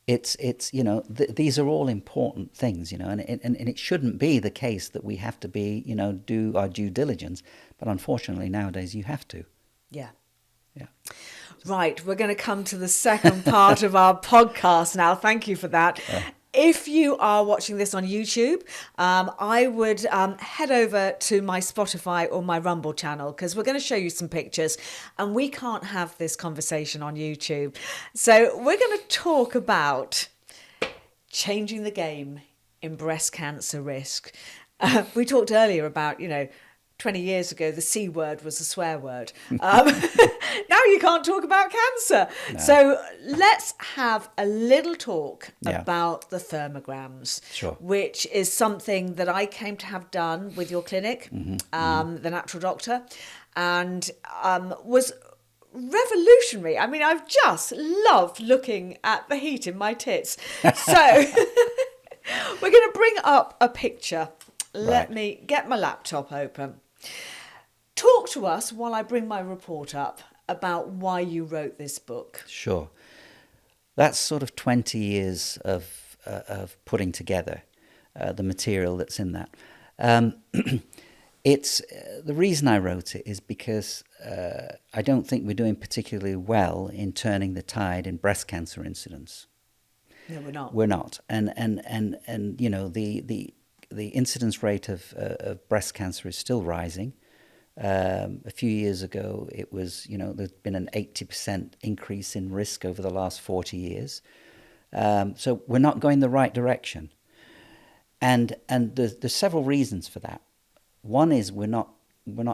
It's these are all important things, and it shouldn't be the case that we have to be, do our due diligence, but unfortunately nowadays you have to. Yeah. Yeah. Right, we're going to come to the second part of our podcast now. Thank you for that. If you are watching this on YouTube, I would head over to my Spotify or my Rumble channel, because we're going to show you some pictures, and we can't have this conversation on YouTube. So we're going to talk about changing the game in breast cancer risk. We talked earlier about, 20 years ago, the C word was a swear word. Now you can't talk about cancer. No. So let's have a little talk about the thermograms, which is something that I came to have done with your clinic, the Natural Doctor, and was revolutionary. I mean, I've just loved looking at the heat in my tits. So we're going to bring up a picture. Let me get my laptop open. Talk to us while I bring my report up about why you wrote this book. Sure. That's sort of 20 years of putting together the material that's in that. It's the reason I wrote it is because I don't think we're doing particularly well in turning the tide in breast cancer incidence. No, we're not. We're not, and the incidence rate of breast cancer is still rising. A few years ago, it was, there's been an 80% increase in risk over the last 40 years. So we're not going the right direction. And there's several reasons for that. One is we're not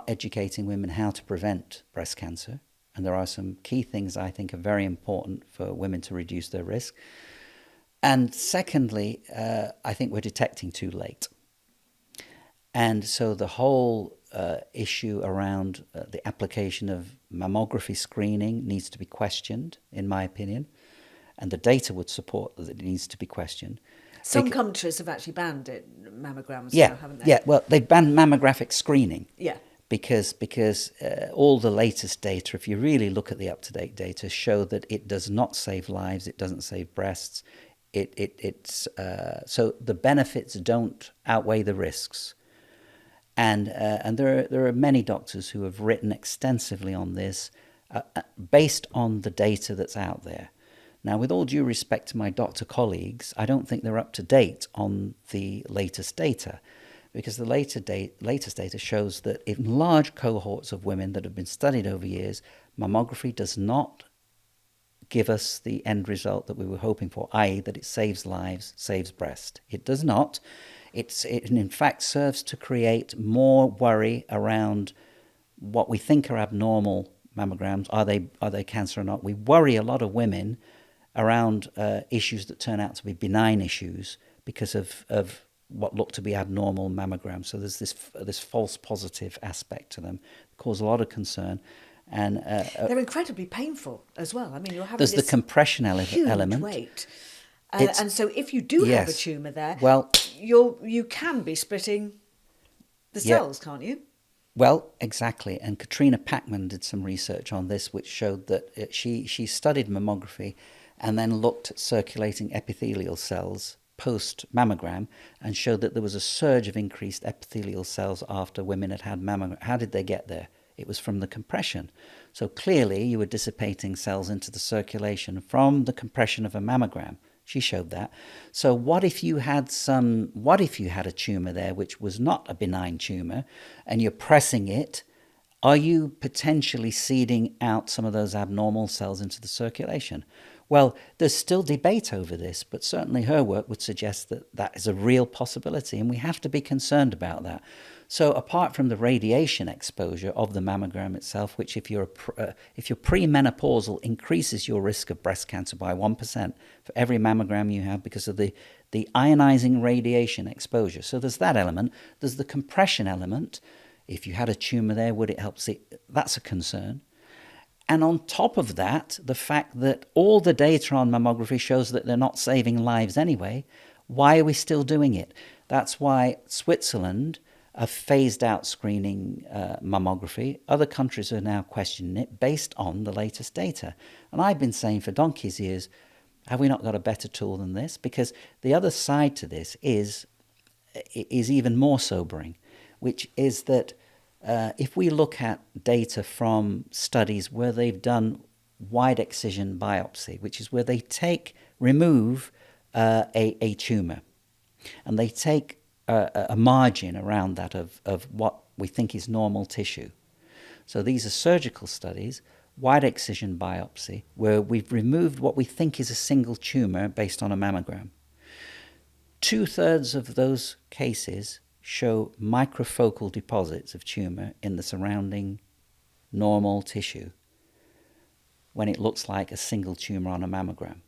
educating women how to prevent breast cancer. And there are some key things I think are very important for women to reduce their risk. And secondly, I think we're detecting too late. And so the whole issue around the application of mammography screening needs to be questioned, in my opinion. And the data would support that it needs to be questioned. Some countries have actually banned mammograms now, haven't they? Yeah, well, they've banned mammographic screening. Yeah. Because all the latest data, if you really look at the up-to-date data, show that it does not save lives, it doesn't save breasts. So the benefits don't outweigh the risks. And there are many doctors who have written extensively on this based on the data that's out there. Now, with all due respect to my doctor colleagues, I don't think they're up to date on the latest data, because the latest data shows that in large cohorts of women that have been studied over years, mammography does not give us the end result that we were hoping for, i.e. that it saves lives, saves breast. It does not. It in fact serves to create more worry around what we think are abnormal mammograms. Are they cancer or not? We worry a lot of women around issues that turn out to be benign issues because of what look to be abnormal mammograms. So there's this false positive aspect to them, cause a lot of concern. And they're incredibly painful as well. I mean, you're having there's this the compression huge element. weight. And so if you do have a Yes. tumour there, Well, you can be splitting the Yeah. cells, can't you? Well, exactly. And Katrina Packman did some research on this, which showed that she studied mammography and then looked at circulating epithelial cells post-mammogram and showed that there was a surge of increased epithelial cells after women had mammogram. How did they get there? It was from the compression. So clearly you were dissipating cells into the circulation from the compression of a mammogram. She showed that. So what if you had a tumor there which was not a benign tumor and you're pressing it? Are you potentially seeding out some of those abnormal cells into the circulation? Well, there's still debate over this, but certainly her work would suggest that that is a real possibility, and we have to be concerned about that. So apart from the radiation exposure of the mammogram itself, which if you're premenopausal increases your risk of breast cancer by 1% for every mammogram you have because of the ionizing radiation exposure. So there's that element. There's the compression element. If you had a tumor there, would it help see? That's a concern. And on top of that, the fact that all the data on mammography shows that they're not saving lives anyway. Why are we still doing it? That's why Switzerland have phased out screening mammography. Other countries are now questioning it based on the latest data. And I've been saying for donkey's years, have we not got a better tool than this? Because the other side to this is even more sobering, which is that if we look at data from studies where they've done wide excision biopsy, which is where they remove a tumor, and they take a margin around that of what we think is normal tissue. So these are surgical studies, wide excision biopsy, where we've removed what we think is a single tumor based on a mammogram. 2/3 of those cases show microfocal deposits of tumor in the surrounding normal tissue when it looks like a single tumor on a mammogram.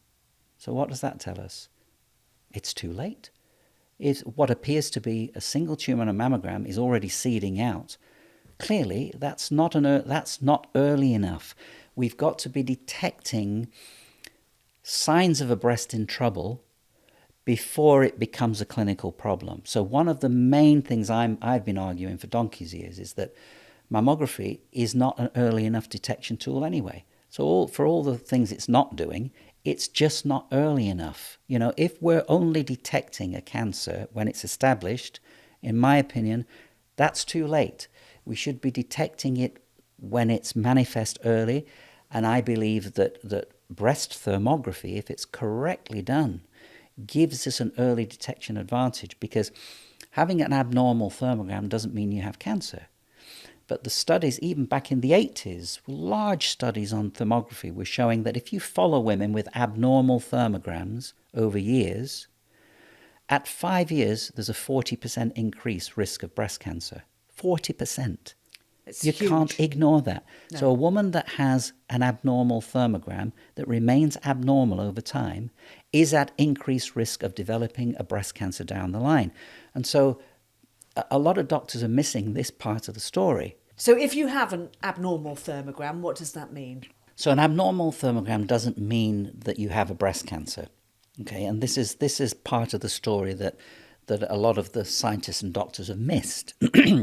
So what does that tell us? It's too late. What appears to be a single tumor on a mammogram is already seeding out. Clearly, that's not early enough. We've got to be detecting signs of a breast in trouble before it becomes a clinical problem. So one of the main things I've been arguing for donkey's years is that mammography is not an early enough detection tool anyway. So for all the things it's not doing, it's just not early enough. You know, if we're only detecting a cancer when it's established, in my opinion, that's too late. We should be detecting it when it's manifest early, and I believe that breast thermography, if it's correctly done, gives us an early detection advantage, because having an abnormal thermogram doesn't mean you have cancer. But the studies, even back in the 80s, large studies on thermography were showing that if you follow women with abnormal thermograms over years, at 5 years, there's a 40% increased risk of breast cancer. 40%. It's You huge. can't ignore that. No. So a woman that has an abnormal thermogram that remains abnormal over time is at increased risk of developing a breast cancer down the line. And so a lot of doctors are missing this part of the story. So if you have an abnormal thermogram, what does that mean? So an abnormal thermogram doesn't mean that you have a breast cancer. Okay, and this is part of the story that a lot of the scientists and doctors have missed,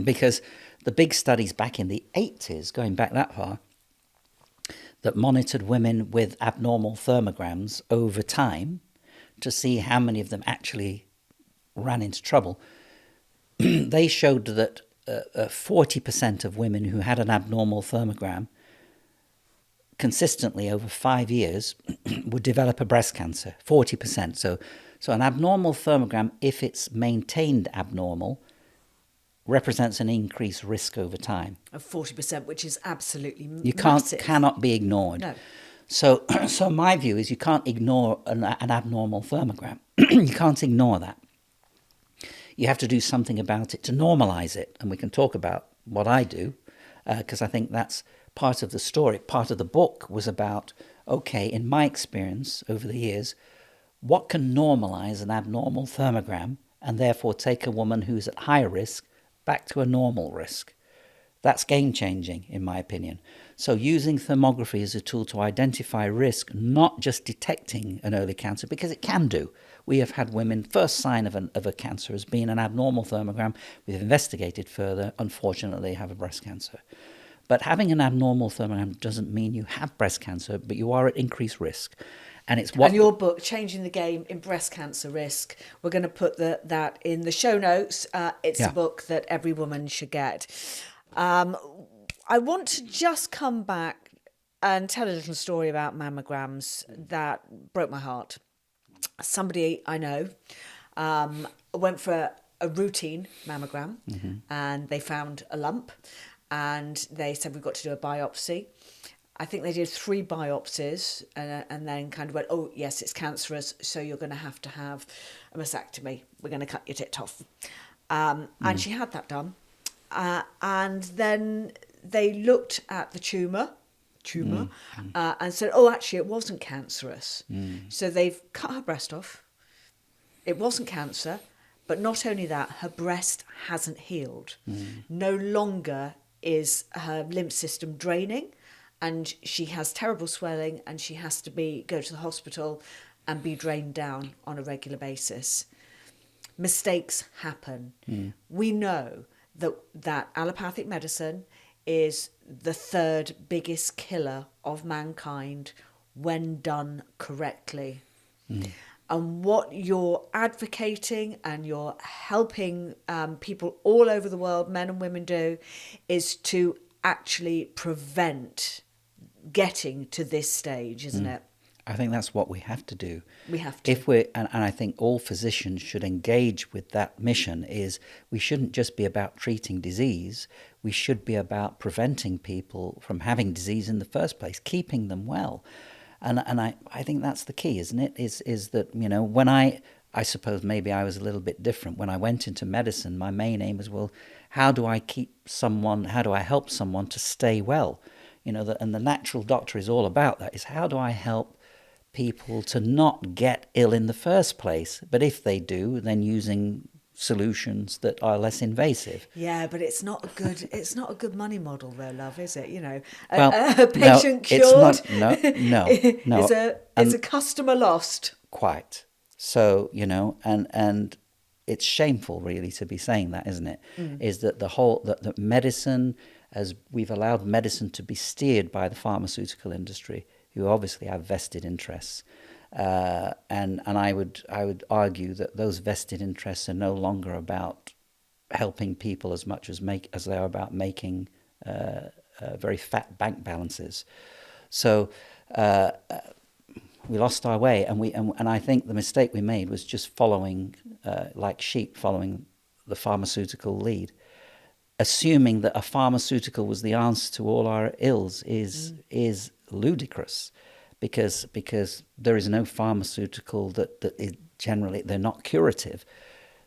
because the big studies back in the 80s, going back that far, that monitored women with abnormal thermograms over time to see how many of them actually ran into trouble, they showed that 40% of women who had an abnormal thermogram consistently over 5 years would develop a breast cancer, 40%. So an abnormal thermogram, if it's maintained abnormal, represents an increased risk over time. Of 40%, which is absolutely You cannot be ignored. No. So my view is you can't ignore an abnormal thermogram. You can't ignore that. You have to do something about it to normalise it. And we can talk about what I do, because I think that's part of the story. Part of the book was about, okay, in my experience over the years, what can normalise an abnormal thermogram and therefore take a woman who's at high risk back to a normal risk? That's game-changing, in my opinion. So using thermography as a tool to identify risk, not just detecting an early cancer, because it can do. We have had women, first sign of a cancer has been an abnormal thermogram. We've investigated further, unfortunately, have a breast cancer. But having an abnormal thermogram doesn't mean you have breast cancer, but you are at increased risk. And it's what... And your book, Changing the Game in Breast Cancer Risk, we're going to put that in the show notes. It's a book that every woman should get. I want to just come back and tell a little story about mammograms that broke my heart. Somebody I know went for a routine mammogram, and they found a lump, and they said, we've got to do a biopsy. I think they did 3 biopsies and then kind of went, oh, yes, it's cancerous, so you're going to have a mastectomy. We're going to cut your tit off. And she had that done. And then they looked at the tumour, and said, oh, actually, it wasn't cancerous. So they've cut her breast off. It wasn't cancer, but not only that, her breast hasn't healed. No longer is her lymph system draining, and she has terrible swelling, and she has to go to the hospital and be drained down on a regular basis. Mistakes happen. We know that allopathic medicine is the 3rd biggest killer of mankind when done correctly. And what you're advocating and you're helping people all over the world, men and women, do is to actually prevent getting to this stage, isn't it? I think that's what we have to do. We have to. And I think all physicians should engage with that mission. Is we shouldn't just be about treating disease. We should be about preventing people from having disease in the first place, keeping them well. And I think that's the key, isn't it? Is that, when I suppose maybe I was a little bit different. When I went into medicine, my main aim was, well, how do I help someone to stay well? And the natural doctor is all about that, is how do I help people to not get ill in the first place, but if they do, then using solutions that are less invasive. Yeah, but it's not a good money model though, love, is it? Well, a patient cured is a customer lost. Quite. So, and it's shameful really to be saying that, isn't it? Is that the medicine, as we've allowed medicine to be steered by the pharmaceutical industry, who obviously have vested interests, and I would argue that those vested interests are no longer about helping people as much as they are about making very fat bank balances. So we lost our way, and I think the mistake we made was just following like sheep, following the pharmaceutical lead. Assuming that a pharmaceutical was the answer to all our ills is ludicrous, because there is no pharmaceutical that is generally, they're not curative.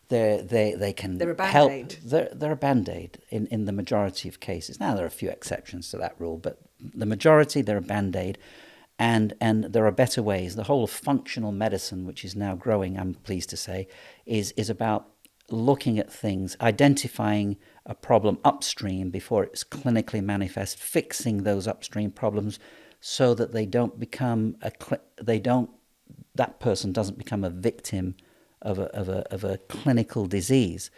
They can they're a help. Band-Aid. They're a Band-Aid in the majority of cases. Now there are a few exceptions to that rule, but the majority, they're a Band-Aid, and there are better ways. The whole of functional medicine, which is now growing, I'm pleased to say, is about looking at things, identifying a problem upstream before it's clinically manifest, fixing those upstream problems so that that person doesn't become a victim of a clinical disease.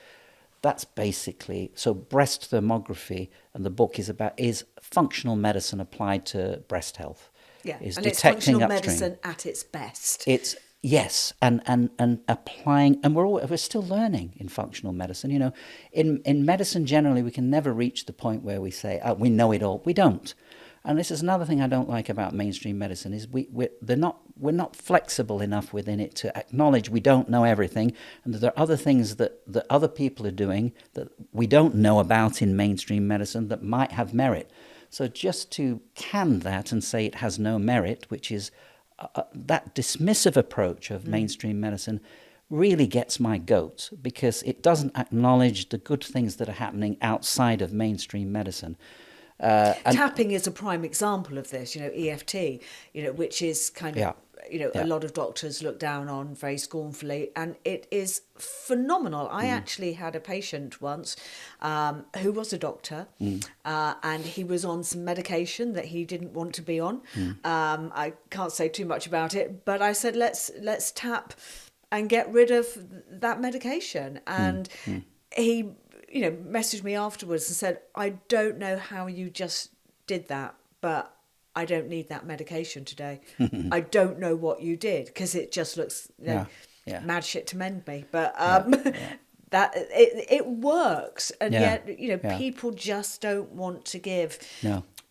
That's basically, so breast thermography, and the book is functional medicine applied to breast health. Yeah, Is and it's detecting functional upstream. medicine at its best. It's yes, and applying, and we're still learning in functional medicine. In medicine generally, we can never reach the point where we say, oh, we know it all. We don't. And this is another thing I don't like about mainstream medicine is we're not flexible enough within it to acknowledge we don't know everything, and that there are other things that other people are doing that we don't know about in mainstream medicine that might have merit. So just to can that and say it has no merit, which is that dismissive approach of mainstream medicine, really gets my goat, because it doesn't acknowledge the good things that are happening outside of mainstream medicine. Tapping is a prime example of this, EFT, which is kind of, a lot of doctors look down on very scornfully, and it is phenomenal. I actually had a patient once who was a doctor, and he was on some medication that he didn't want to be on. I can't say too much about it, but I said, let's tap and get rid of that medication. And he messaged me afterwards and said, I don't know how you just did that, but I don't need that medication today. I don't know what you did, because it just looks mad shit to mend me. But that it works, and yet people just don't want to give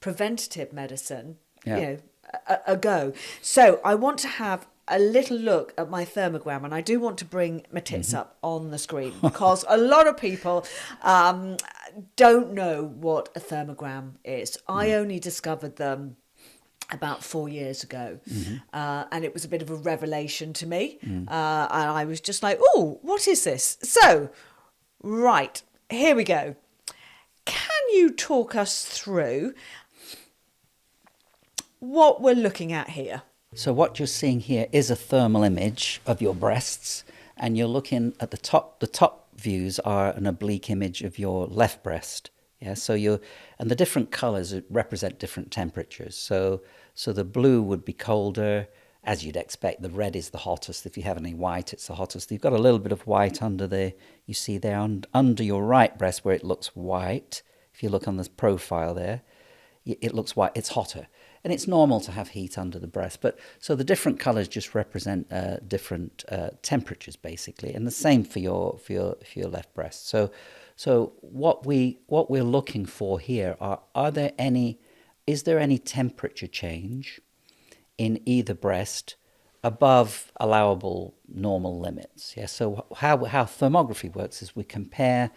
preventative medicine a go. So I want to have a little look at my thermogram, and I do want to bring my tits up on the screen, because a lot of people don't know what a thermogram is. I only discovered them about 4 years ago, and it was a bit of a revelation to me, and I was just like, oh, what is this? So, right, here we go. Can you talk us through what we're looking at here? So what you're seeing here is a thermal image of your breasts, and you're looking at the top. The top views are an oblique image of your left breast. Yeah, so and the different colours represent different temperatures. So the blue would be colder, as you'd expect. The red is the hottest. If you have any white, it's the hottest. You've got a little bit of white under there. You see there under your right breast where it looks white. If you look on this profile there, it looks white. It's hotter. And it's normal to have heat under the breast, but so the different colours just represent different temperatures, basically, and the same for your left breast. So what we're looking for here is there any temperature change in either breast above allowable normal limits? Yeah. So how thermography works is we compare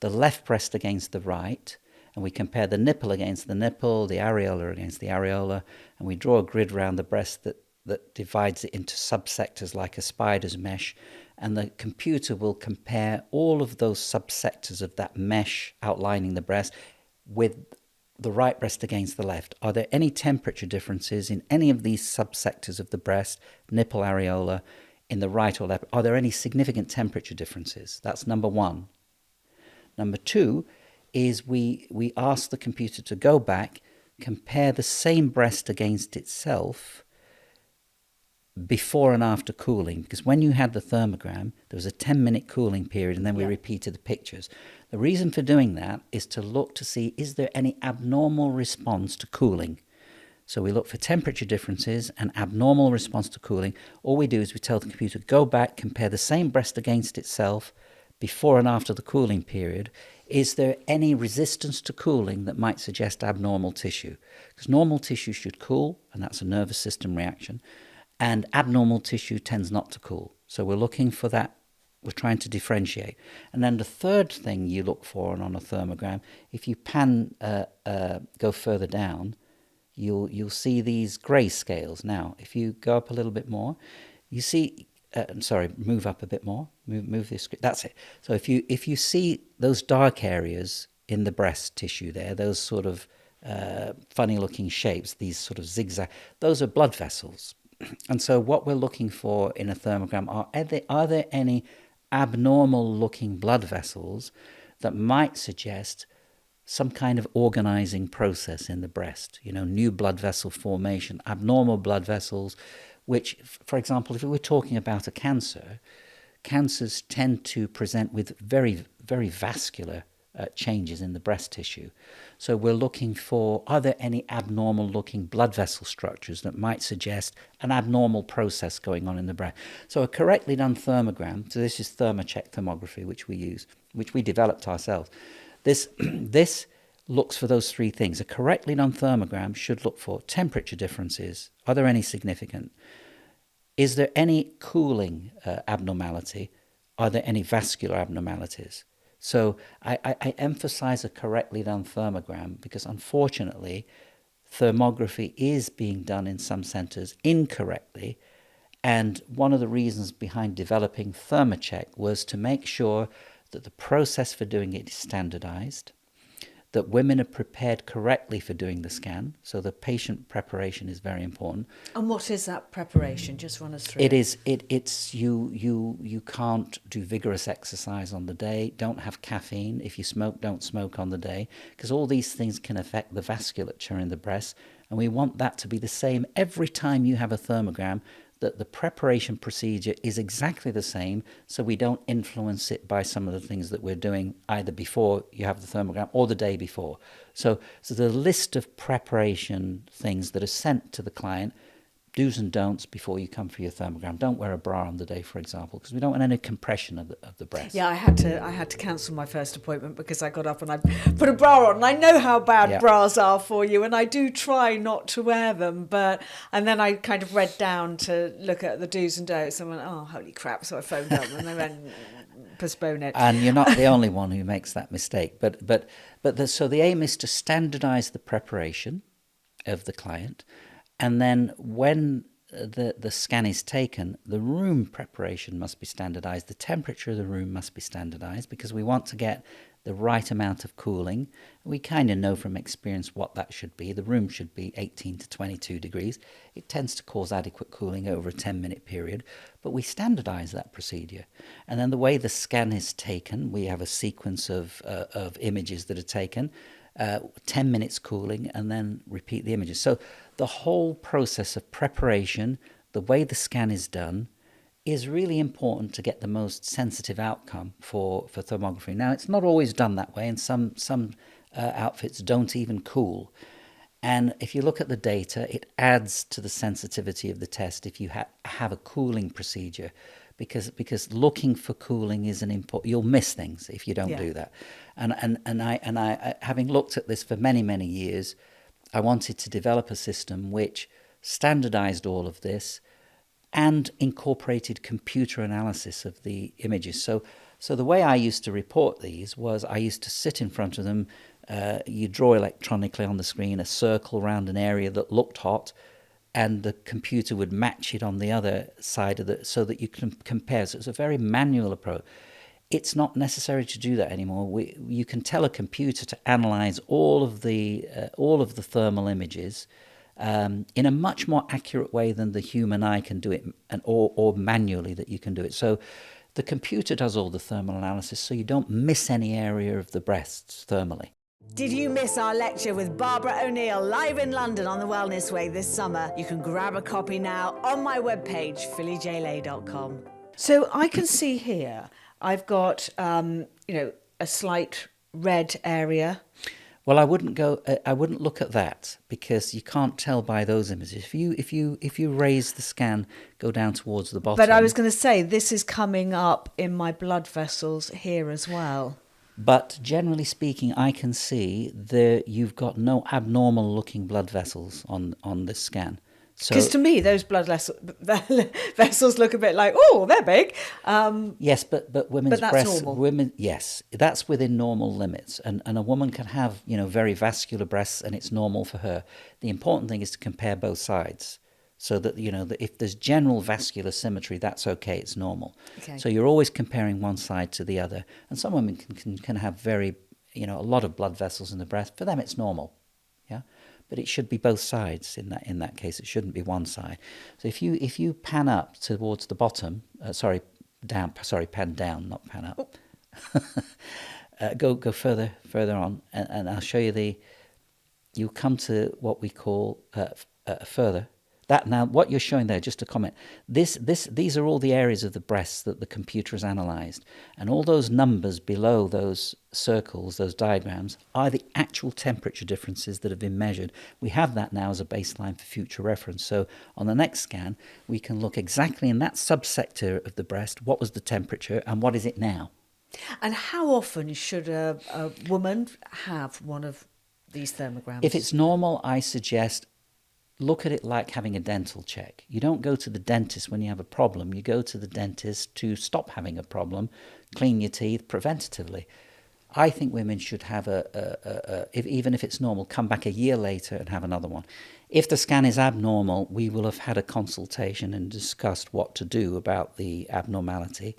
the left breast against the right, and we compare the nipple against the nipple, the areola against the areola, and we draw a grid around the breast that divides it into subsectors like a spider's mesh, and the computer will compare all of those subsectors of that mesh outlining the breast with the right breast against the left. Are there any temperature differences in any of these subsectors of the breast, nipple, areola, in the right or left? Are there any significant temperature differences? That's number one. Number two is we ask the computer to go back, compare the same breast against itself before and after cooling, because when you had the thermogram, there was a 10-minute cooling period, and then we repeated the pictures. The reason for doing that is to look to see, is there any abnormal response to cooling? So we look for temperature differences and abnormal response to cooling. All we do is we tell the computer, go back, compare the same breast against itself before and after the cooling period. Is there any resistance to cooling that might suggest abnormal tissue? Because normal tissue should cool, and that's a nervous system reaction, and abnormal tissue tends not to cool. So we're looking for that. We're trying to differentiate. And then the third thing you look for on a thermogram, if you go further down, you'll see these grey scales. Now, if you go up a little bit more, you see... move up a bit more. Move this. That's it. So if you see those dark areas in the breast tissue there, those sort of funny-looking shapes, these sort of zigzag, those are blood vessels. And so what we're looking for in a thermogram are there any abnormal-looking blood vessels that might suggest some kind of organizing process in the breast? New blood vessel formation, abnormal blood vessels, which, for example, if we're talking about a cancer, cancers tend to present with very, very vascular changes in the breast tissue. So we're looking for, are there any abnormal-looking blood vessel structures that might suggest an abnormal process going on in the breast? So a correctly done thermogram, so this is thermocheck thermography, which we use, which we developed ourselves. This looks for those three things. A correctly done thermogram should look for temperature differences. Are there any significant? Is there any cooling abnormality? Are there any vascular abnormalities? So I emphasize a correctly done thermogram because unfortunately thermography is being done in some centres incorrectly. And one of the reasons behind developing ThermoCheck was to make sure that the process for doing it is standardized, that women are prepared correctly for doing the scan. So the patient preparation is very important. And what is that preparation? Just run us through. It's you can't do vigorous exercise on the day. Don't have caffeine. If you smoke, don't smoke on the day, because all these things can affect the vasculature in the breast. And we want that to be the same every time you have a thermogram, that the preparation procedure is exactly the same, so we don't influence it by some of the things that we're doing either before you have the thermogram or the day before. So the list of preparation things that are sent to the client, do's and don'ts before you come for your thermogram. Don't wear a bra on the day, for example, because we don't want any compression of the breast. Yeah, I had to cancel my first appointment because I got up and I put a bra on. And I know how bad bras are for you, and I do try not to wear them. And then I kind of read down to look at the do's and don'ts, and went, oh, holy crap! So I phoned up, and they went, postpone it. And you're not the only one who makes that mistake. So the aim is to standardise the preparation of the client. And then when the scan is taken, the room preparation must be standardized. The temperature of the room must be standardized because we want to get the right amount of cooling. We kind of know from experience what that should be. The room should be 18 to 22 degrees. It tends to cause adequate cooling over a 10-minute period, but we standardize that procedure. And then the way the scan is taken, we have a sequence of images that are taken, 10 minutes cooling, and then repeat the images. So the whole process of preparation, the way the scan is done, is really important to get the most sensitive outcome for thermography. Now, it's not always done that way, and some outfits don't even cool. And if you look at the data, it adds to the sensitivity of the test if you have a cooling procedure, because looking for cooling is an important. You'll miss things if you don't do that. And I having looked at this for many years, I wanted to develop a system which standardized all of this and incorporated computer analysis of the images. So the way I used to report these was I used to sit in front of them. You draw electronically on the screen a circle around an area that looked hot, and the computer would match it on the other side of so that you can compare. So it's a very manual approach. It's not necessary to do that anymore. You can tell a computer to analyze all of the thermal images in a much more accurate way than the human eye can do it, or manually that you can do it. So the computer does all the thermal analysis, so you don't miss any area of the breasts thermally. Did you miss our lecture with Barbara O'Neill live in London on the Wellness Way this summer? You can grab a copy now on my webpage, phillyjlay.com. So I can see here I've got a slight red area. Well, I wouldn't look at that because you can't tell by those images. If you raise the scan, go down towards the bottom. But I was going to say this is coming up in my blood vessels here as well. But generally speaking, I can see you've got no abnormal looking blood vessels on this scan. Because to me, those blood vessels look a bit like, oh, they're big. Yes, but women's that's breasts, normal. yes, that's within normal limits. And a woman can have, very vascular breasts, and it's normal for her. The important thing is to compare both sides, so that that if there's general vascular symmetry, that's okay, it's normal. Okay. So you're always comparing one side to the other. And some women can have very, a lot of blood vessels in the breast. For them, it's normal. Yeah. But it should be both sides in that case. It shouldn't be one side. So if you pan up towards the bottom, pan down, not pan up. Go further on, and I'll show you you'll come to what we call further. That now, what you're showing there, just a comment. These are all the areas of the breast that the computer has analysed, and all those numbers below those circles, those diagrams, are the actual temperature differences that have been measured. We have that now as a baseline for future reference. So on the next scan, we can look exactly in that subsector of the breast. What was the temperature, and what is it now? And how often should a woman have one of these thermograms? If it's normal, I suggest look at it like having a dental check. You don't go to the dentist when you have a problem. You go to the dentist to stop having a problem, clean your teeth preventatively. I think women should have even if it's normal, come back a year later and have another one. If the scan is abnormal, we will have had a consultation and discussed what to do about the abnormality.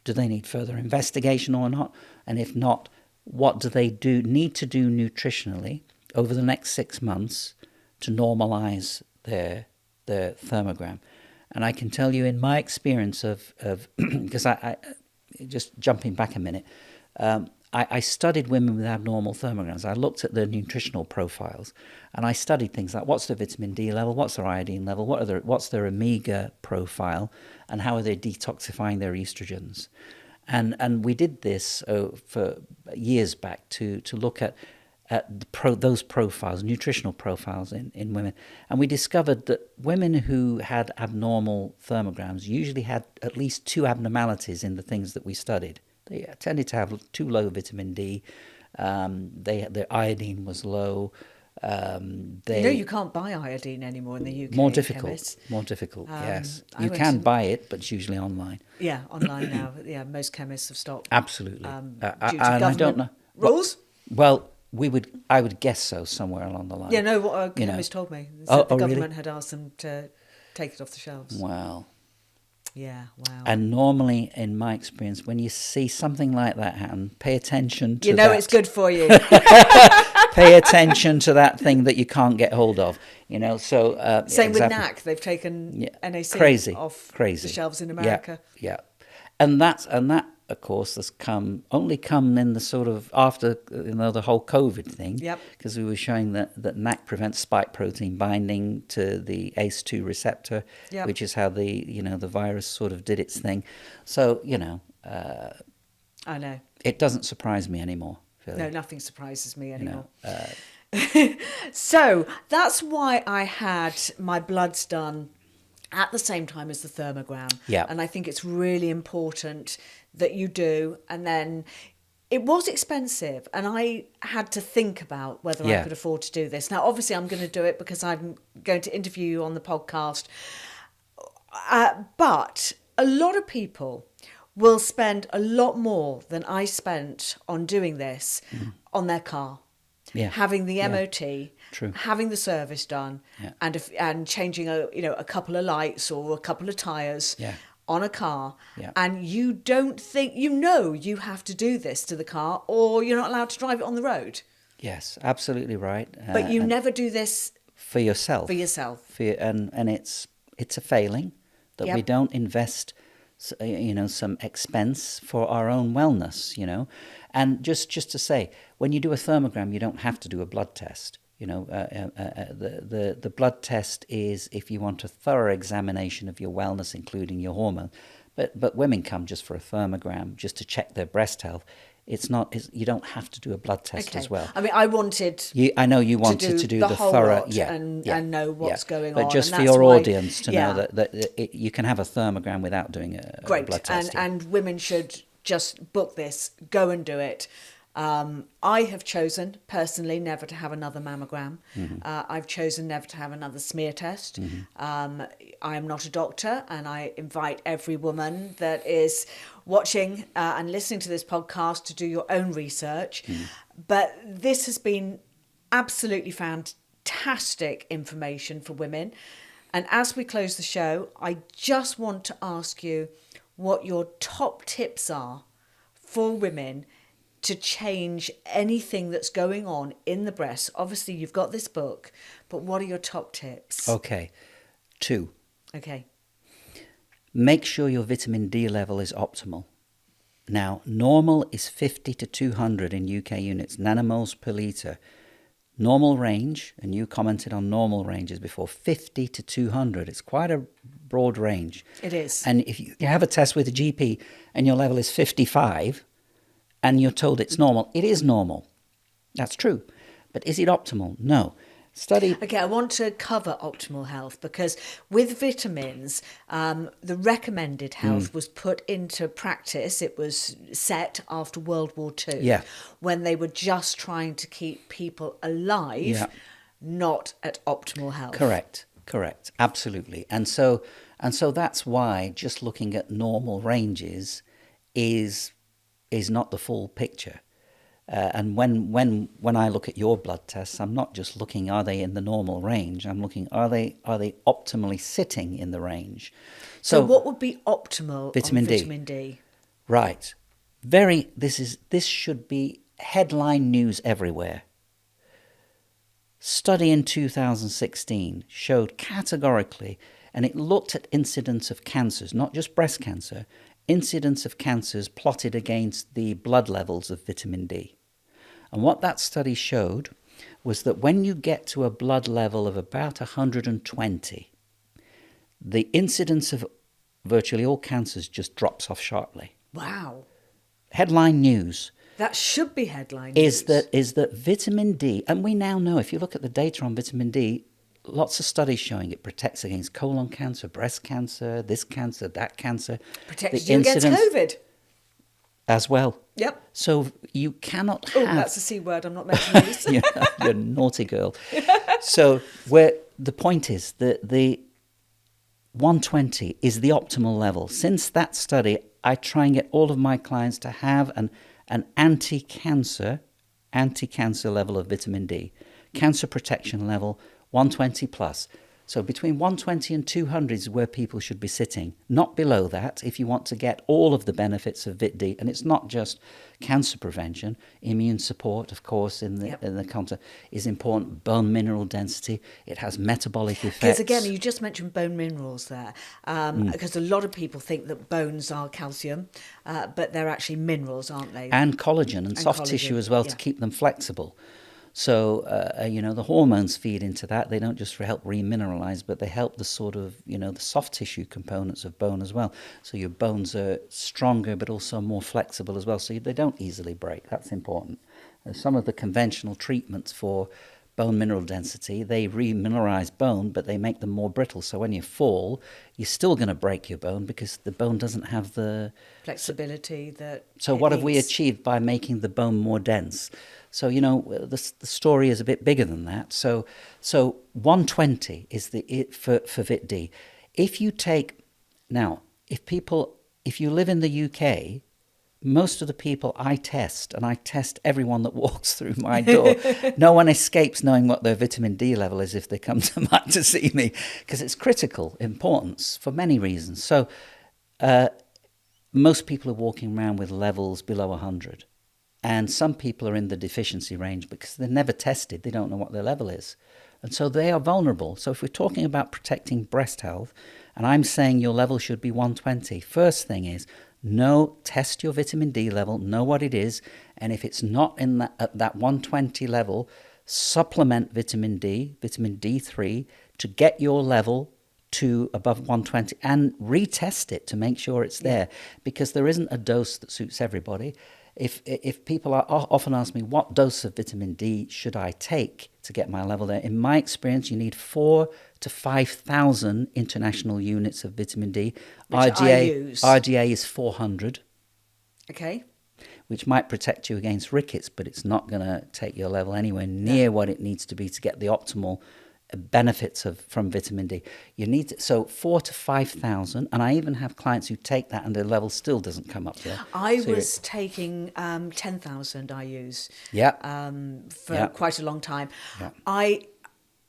Do they need further investigation or not? And if not, what do they need to do nutritionally over the next 6 months to normalise their thermogram? And I can tell you in my experience of because I just jumping back a minute, I studied women with abnormal thermograms. I looked at their nutritional profiles, and I studied things like what's their vitamin D level, what's their iodine level, what's their omega profile, and how are they detoxifying their estrogens. And we did this for years back to look at those profiles, nutritional profiles in women. And we discovered that women who had abnormal thermograms usually had at least 2 abnormalities in the things that we studied. They tended to have too low vitamin D. Their iodine was low. You can't buy iodine anymore in the UK. More difficult. Chemists. More difficult. Yes, I you went can buy it, but it's usually online. Yeah, online now. Yeah, most chemists have stopped. Absolutely. Due to and government I don't know rules. Well, I would guess so somewhere along the line. Yeah, no. What a chemist told me. They said the government had asked them to take it off the shelves. Wow. Yeah, wow. And normally, in my experience, when you see something like that happen, pay attention to that. It's good for you. Pay attention to that thing that you can't get hold of. So Same with NAC. They've taken NAC off the shelves in America. Yeah. And that, of course, has only come in the sort of after the whole COVID thing. Yep. Because we were showing that NAC prevents spike protein binding to the ACE2 receptor, which is how the virus sort of did its thing. So I know it doesn't surprise me anymore. Really. No, nothing surprises me anymore. So that's why I had my bloods done at the same time as the thermogram. Yeah. And I think it's really important that you do. And then it was expensive, and I had to think about whether I could afford to do this. Now, obviously, I'm going to do it because I'm going to interview you on the podcast. But a lot of people will spend a lot more than I spent on doing this on their car. Yeah. Having the MOT, True. Having the service done, and changing a couple of lights or a couple of tyres on a car, and you don't think you have to do this to the car, or you're not allowed to drive it on the road. Yes, absolutely right. But you never do this for yourself. And it's a failing that we don't invest some expense for our own wellness, And just to say, when you do a thermogram, you don't have to do a blood test. The blood test is if you want a thorough examination of your wellness, including your hormone. But women come just for a thermogram, just to check their breast health. You don't have to do a blood test as well. I mean, I wanted. I know you wanted to do the thorough, and know what's going on. But just for your audience to know that you can have a thermogram without doing a blood test. And women should just book this, go and do it. I have chosen personally never to have another mammogram. I've chosen never to have another smear test. I am not a doctor, and I invite every woman that is watching and listening to this podcast to do your own research. But this has been absolutely fantastic information for women. And as we close the show, I just want to ask you what your top tips are for women to change anything that's going on in the breast. Obviously, you've got this book, but what are your top tips? Okay, 2. Okay. Make sure your vitamin D level is optimal. Now, normal is 50 to 200 in UK units, nanomoles per litre. Normal range, and you commented on normal ranges before, 50 to 200. It's quite a broad range. It is. And if you have a test with a GP and your level is 55, and you're told it's normal, it is normal. That's true. But is it optimal? No. Study. Okay, I want to cover optimal health because with vitamins, the recommended health was put into practice. It was set after World War II, Yeah. when they were just trying to keep people alive, Yeah. not at optimal health. Correct, absolutely. And so that's why just looking at normal ranges is not the full picture. And when I look at your blood tests, I'm not just looking, are they in the normal range? I'm looking, are they optimally sitting in the range? So what would be optimal vitamin on D. vitamin D? Right. This should be headline news everywhere. Study in 2016 showed categorically, and it looked at incidence of cancers, not just breast cancer, incidence of cancers plotted against the blood levels of vitamin D. And what that study showed was that when you get to a blood level of about 120, the incidence of virtually all cancers just drops off sharply. Wow. Headline news. That should be headline news. Is that vitamin D, and we now know, if you look at the data on vitamin D, lots of studies showing it protects against colon cancer, breast cancer, this cancer, that cancer. Protects you against COVID. As well. Yep. So you cannot have... Oh, that's a C word I'm not meant to use. You're a naughty girl. So the point is that the 120 is the optimal level. Since that study, I try and get all of my clients to have an anti-cancer level of vitamin D. Cancer protection level, 120 plus. So between 120 and 200 is where people should be sitting. Not below that if you want to get all of the benefits of Vit D. And it's not just cancer prevention. Immune support, of course, in the concept is important. Bone mineral density. It has metabolic effects. Because again, you just mentioned bone minerals there. Because a lot of people think that bones are calcium, but they're actually minerals, aren't they? And collagen and soft tissue as well to keep them flexible. So, the hormones feed into that. They don't just help remineralize, but they help the sort of, the soft tissue components of bone as well. So your bones are stronger, but also more flexible as well. So they don't easily break. That's important. Some of the conventional treatments for bone mineral density, they remineralize bone, but they make them more brittle. So when you fall, you're still going to break your bone because the bone doesn't have the flexibility that. So what have we achieved by making the bone more dense? So, the story is a bit bigger than that. So 120 is for Vit D. If you take, now, if you live in the UK, most of the people I test, and I test everyone that walks through my door, no one escapes knowing what their vitamin D level is if they come to see me, because it's critical importance for many reasons. So most people are walking around with levels below 100. And some people are in the deficiency range because they're never tested. They don't know what their level is. And so they are vulnerable. So if we're talking about protecting breast health, and I'm saying your level should be 120, first thing is, test your vitamin D level, know what it is. And if it's not at that 120 level, supplement vitamin D, vitamin D3, to get your level to above 120 and retest it to make sure it's there. Because there isn't a dose that suits everybody. If people often ask me, what dose of vitamin D should I take to get my level there? In my experience, you need 4,000 to 5,000 international units of vitamin D. Which I use. RDA is 400. Okay. Which might protect you against rickets, but it's not going to take your level anywhere near what it needs to be to get the optimal benefits from vitamin D. You need 4,000 to 5,000, and I even have clients who take that and their level still doesn't come up there. I was taking 10,000. I use for quite a long time. Yeah.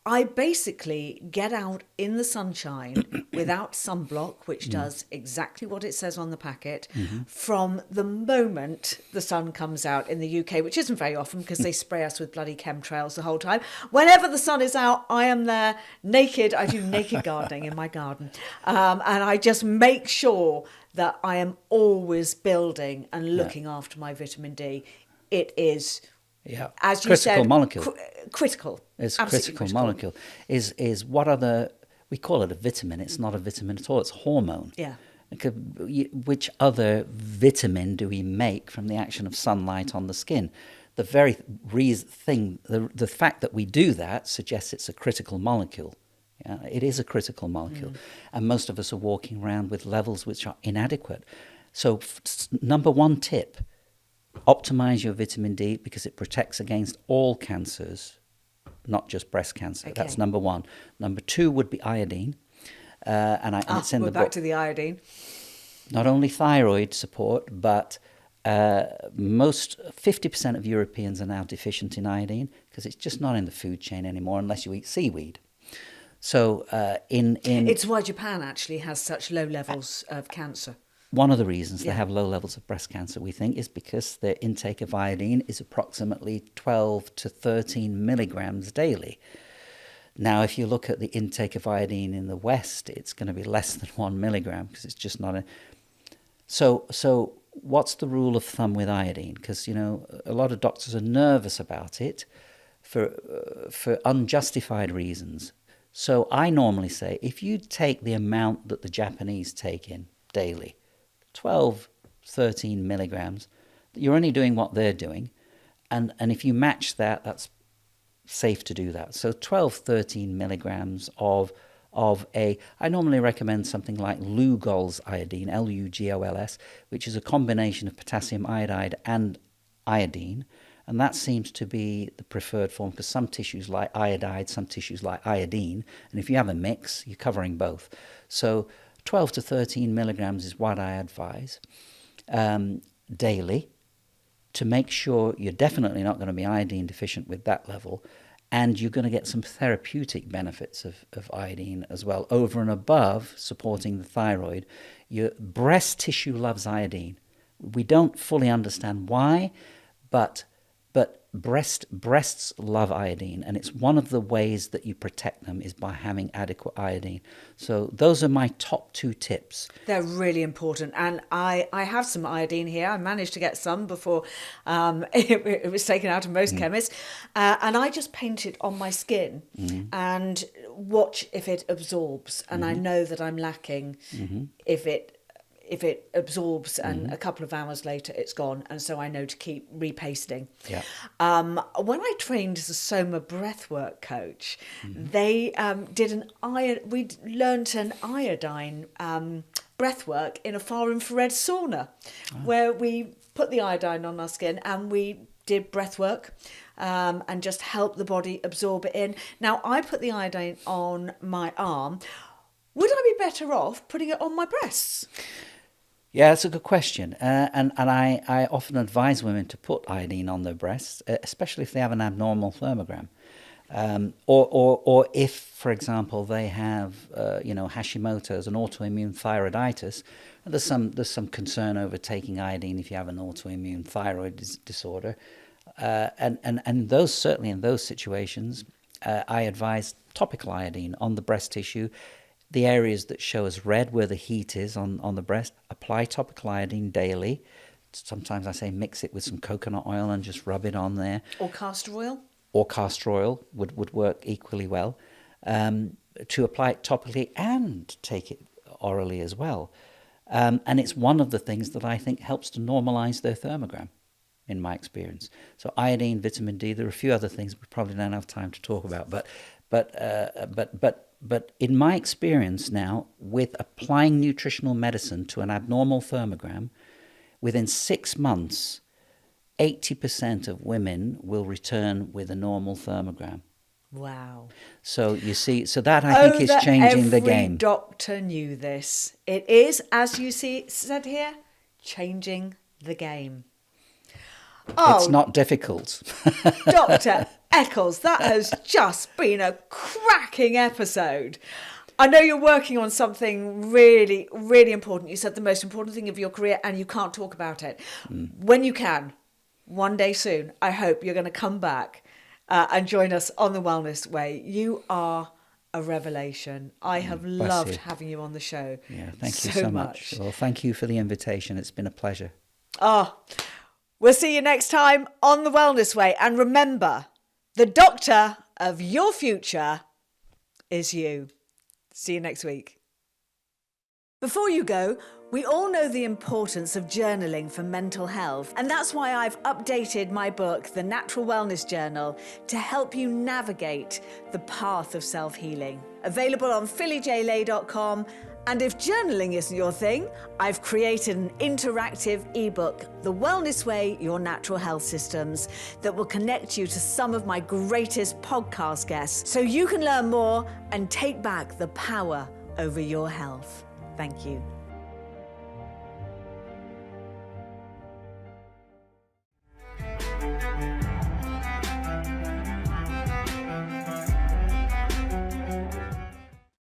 I basically get out in the sunshine without sunblock, which does exactly what it says on the packet, from the moment the sun comes out in the UK, which isn't very often because they spray us with bloody chemtrails the whole time. Whenever the sun is out, I am there naked. I do naked gardening in my garden. And I just make sure that I am always building and looking after my vitamin D. It is... Yeah, as you critical said, molecule. Critical. It's critical molecule. Is what are we call it a vitamin. It's not a vitamin at all. It's a hormone. Yeah. Which other vitamin do we make from the action of sunlight on the skin? the very thing, the fact that we do that suggests it's a critical molecule. Yeah, it is a critical molecule. And most of us are walking around with levels which are inadequate. So number one tip, optimize your vitamin D because it protects against all cancers, not just breast cancer. Okay. That's number one. Number two would be iodine. And it's in we're the back book. to the iodine. Not only thyroid support, but most 50% of Europeans are now deficient in iodine because it's just not in the food chain anymore unless you eat seaweed. So It's why Japan actually has such low levels of cancer. one of the reasons they Yeah. have low levels of breast cancer, we think, is because their intake of iodine is approximately 12 to 13 milligrams daily. Now, if you look at the intake of iodine in the West, it's going to be less than 1 milligram because it's just not a... So what's the rule of thumb with iodine? Because, a lot of doctors are nervous about it for unjustified reasons. So I normally say, if you take the amount that the Japanese take in daily, 12, 13 milligrams, you're only doing what they're doing. And if you match that, that's safe to do that. So 12, 13 milligrams of I normally recommend something like Lugol's iodine, Lugols, which is a combination of potassium iodide and iodine. And that seems to be the preferred form because some tissues like iodide, some tissues like iodine. And if you have a mix, you're covering both. So 12 to 13 milligrams is what I advise daily to make sure you're definitely not going to be iodine deficient with that level. And you're going to get some therapeutic benefits of iodine as well, over and above supporting the thyroid. Your breast tissue loves iodine. We don't fully understand why, but breasts love iodine, and it's one of the ways that you protect them is by having adequate iodine. So those are my top two tips. They're really important, and I have some iodine here. I managed to get some before it was taken out of most chemists, and I just paint it on my skin and watch if it absorbs. And I know that I'm lacking if it absorbs, and a couple of hours later it's gone, and so I know to keep repasting. Yeah. When I trained as a Soma breathwork coach, they we learnt an iodine breathwork in a far infrared sauna, where we put the iodine on our skin and we did breathwork and just help the body absorb it in. Now, I put the iodine on my arm. Would I be better off putting it on my breasts? Yeah, that's a good question. And I often advise women to put iodine on their breasts, especially if they have an abnormal thermogram. Or if, for example, they have, Hashimoto's, an autoimmune thyroiditis, and there's some concern over taking iodine if you have an autoimmune thyroid disorder. And those, certainly in those situations, I advise topical iodine on the breast tissue. The areas that show as red where the heat is on the breast, apply topical iodine daily. Sometimes I say mix it with some coconut oil and just rub it on there. Or castor oil? Or castor oil would work equally well. To apply it topically and take it orally as well. And it's one of the things that I think helps to normalize their thermogram, in my experience. So iodine, vitamin D, there are a few other things we probably don't have time to talk about, but in my experience now, with applying nutritional medicine to an abnormal thermogram, within 6 months, 80% of women will return with a normal thermogram. Wow. So you see, so that I think is changing the game. Every doctor knew this. It is, as you said here, changing the game. It's not difficult. Dr. Eccles, that has just been a cracking episode. I know you're working on something really, really important. You said the most important thing of your career, and you can't talk about it. When you can, one day soon, I hope you're going to come back and join us on The Wellness Way. You are a revelation. I have loved having you on the show. Yeah, thank you so much. Well, thank you for the invitation. It's been a pleasure. We'll see you next time on The Wellness Way. And remember, the doctor of your future is you. See you next week. Before you go, We all know the importance of journaling for mental health, and that's why I've updated my book, The Natural Wellness Journal, to help you navigate the path of self-healing. Available on phillyjlay.com. And if journaling isn't your thing, I've created an interactive ebook, The Wellness Way, Your Natural Health Systems, that will connect you to some of my greatest podcast guests so you can learn more and take back the power over your health. Thank you.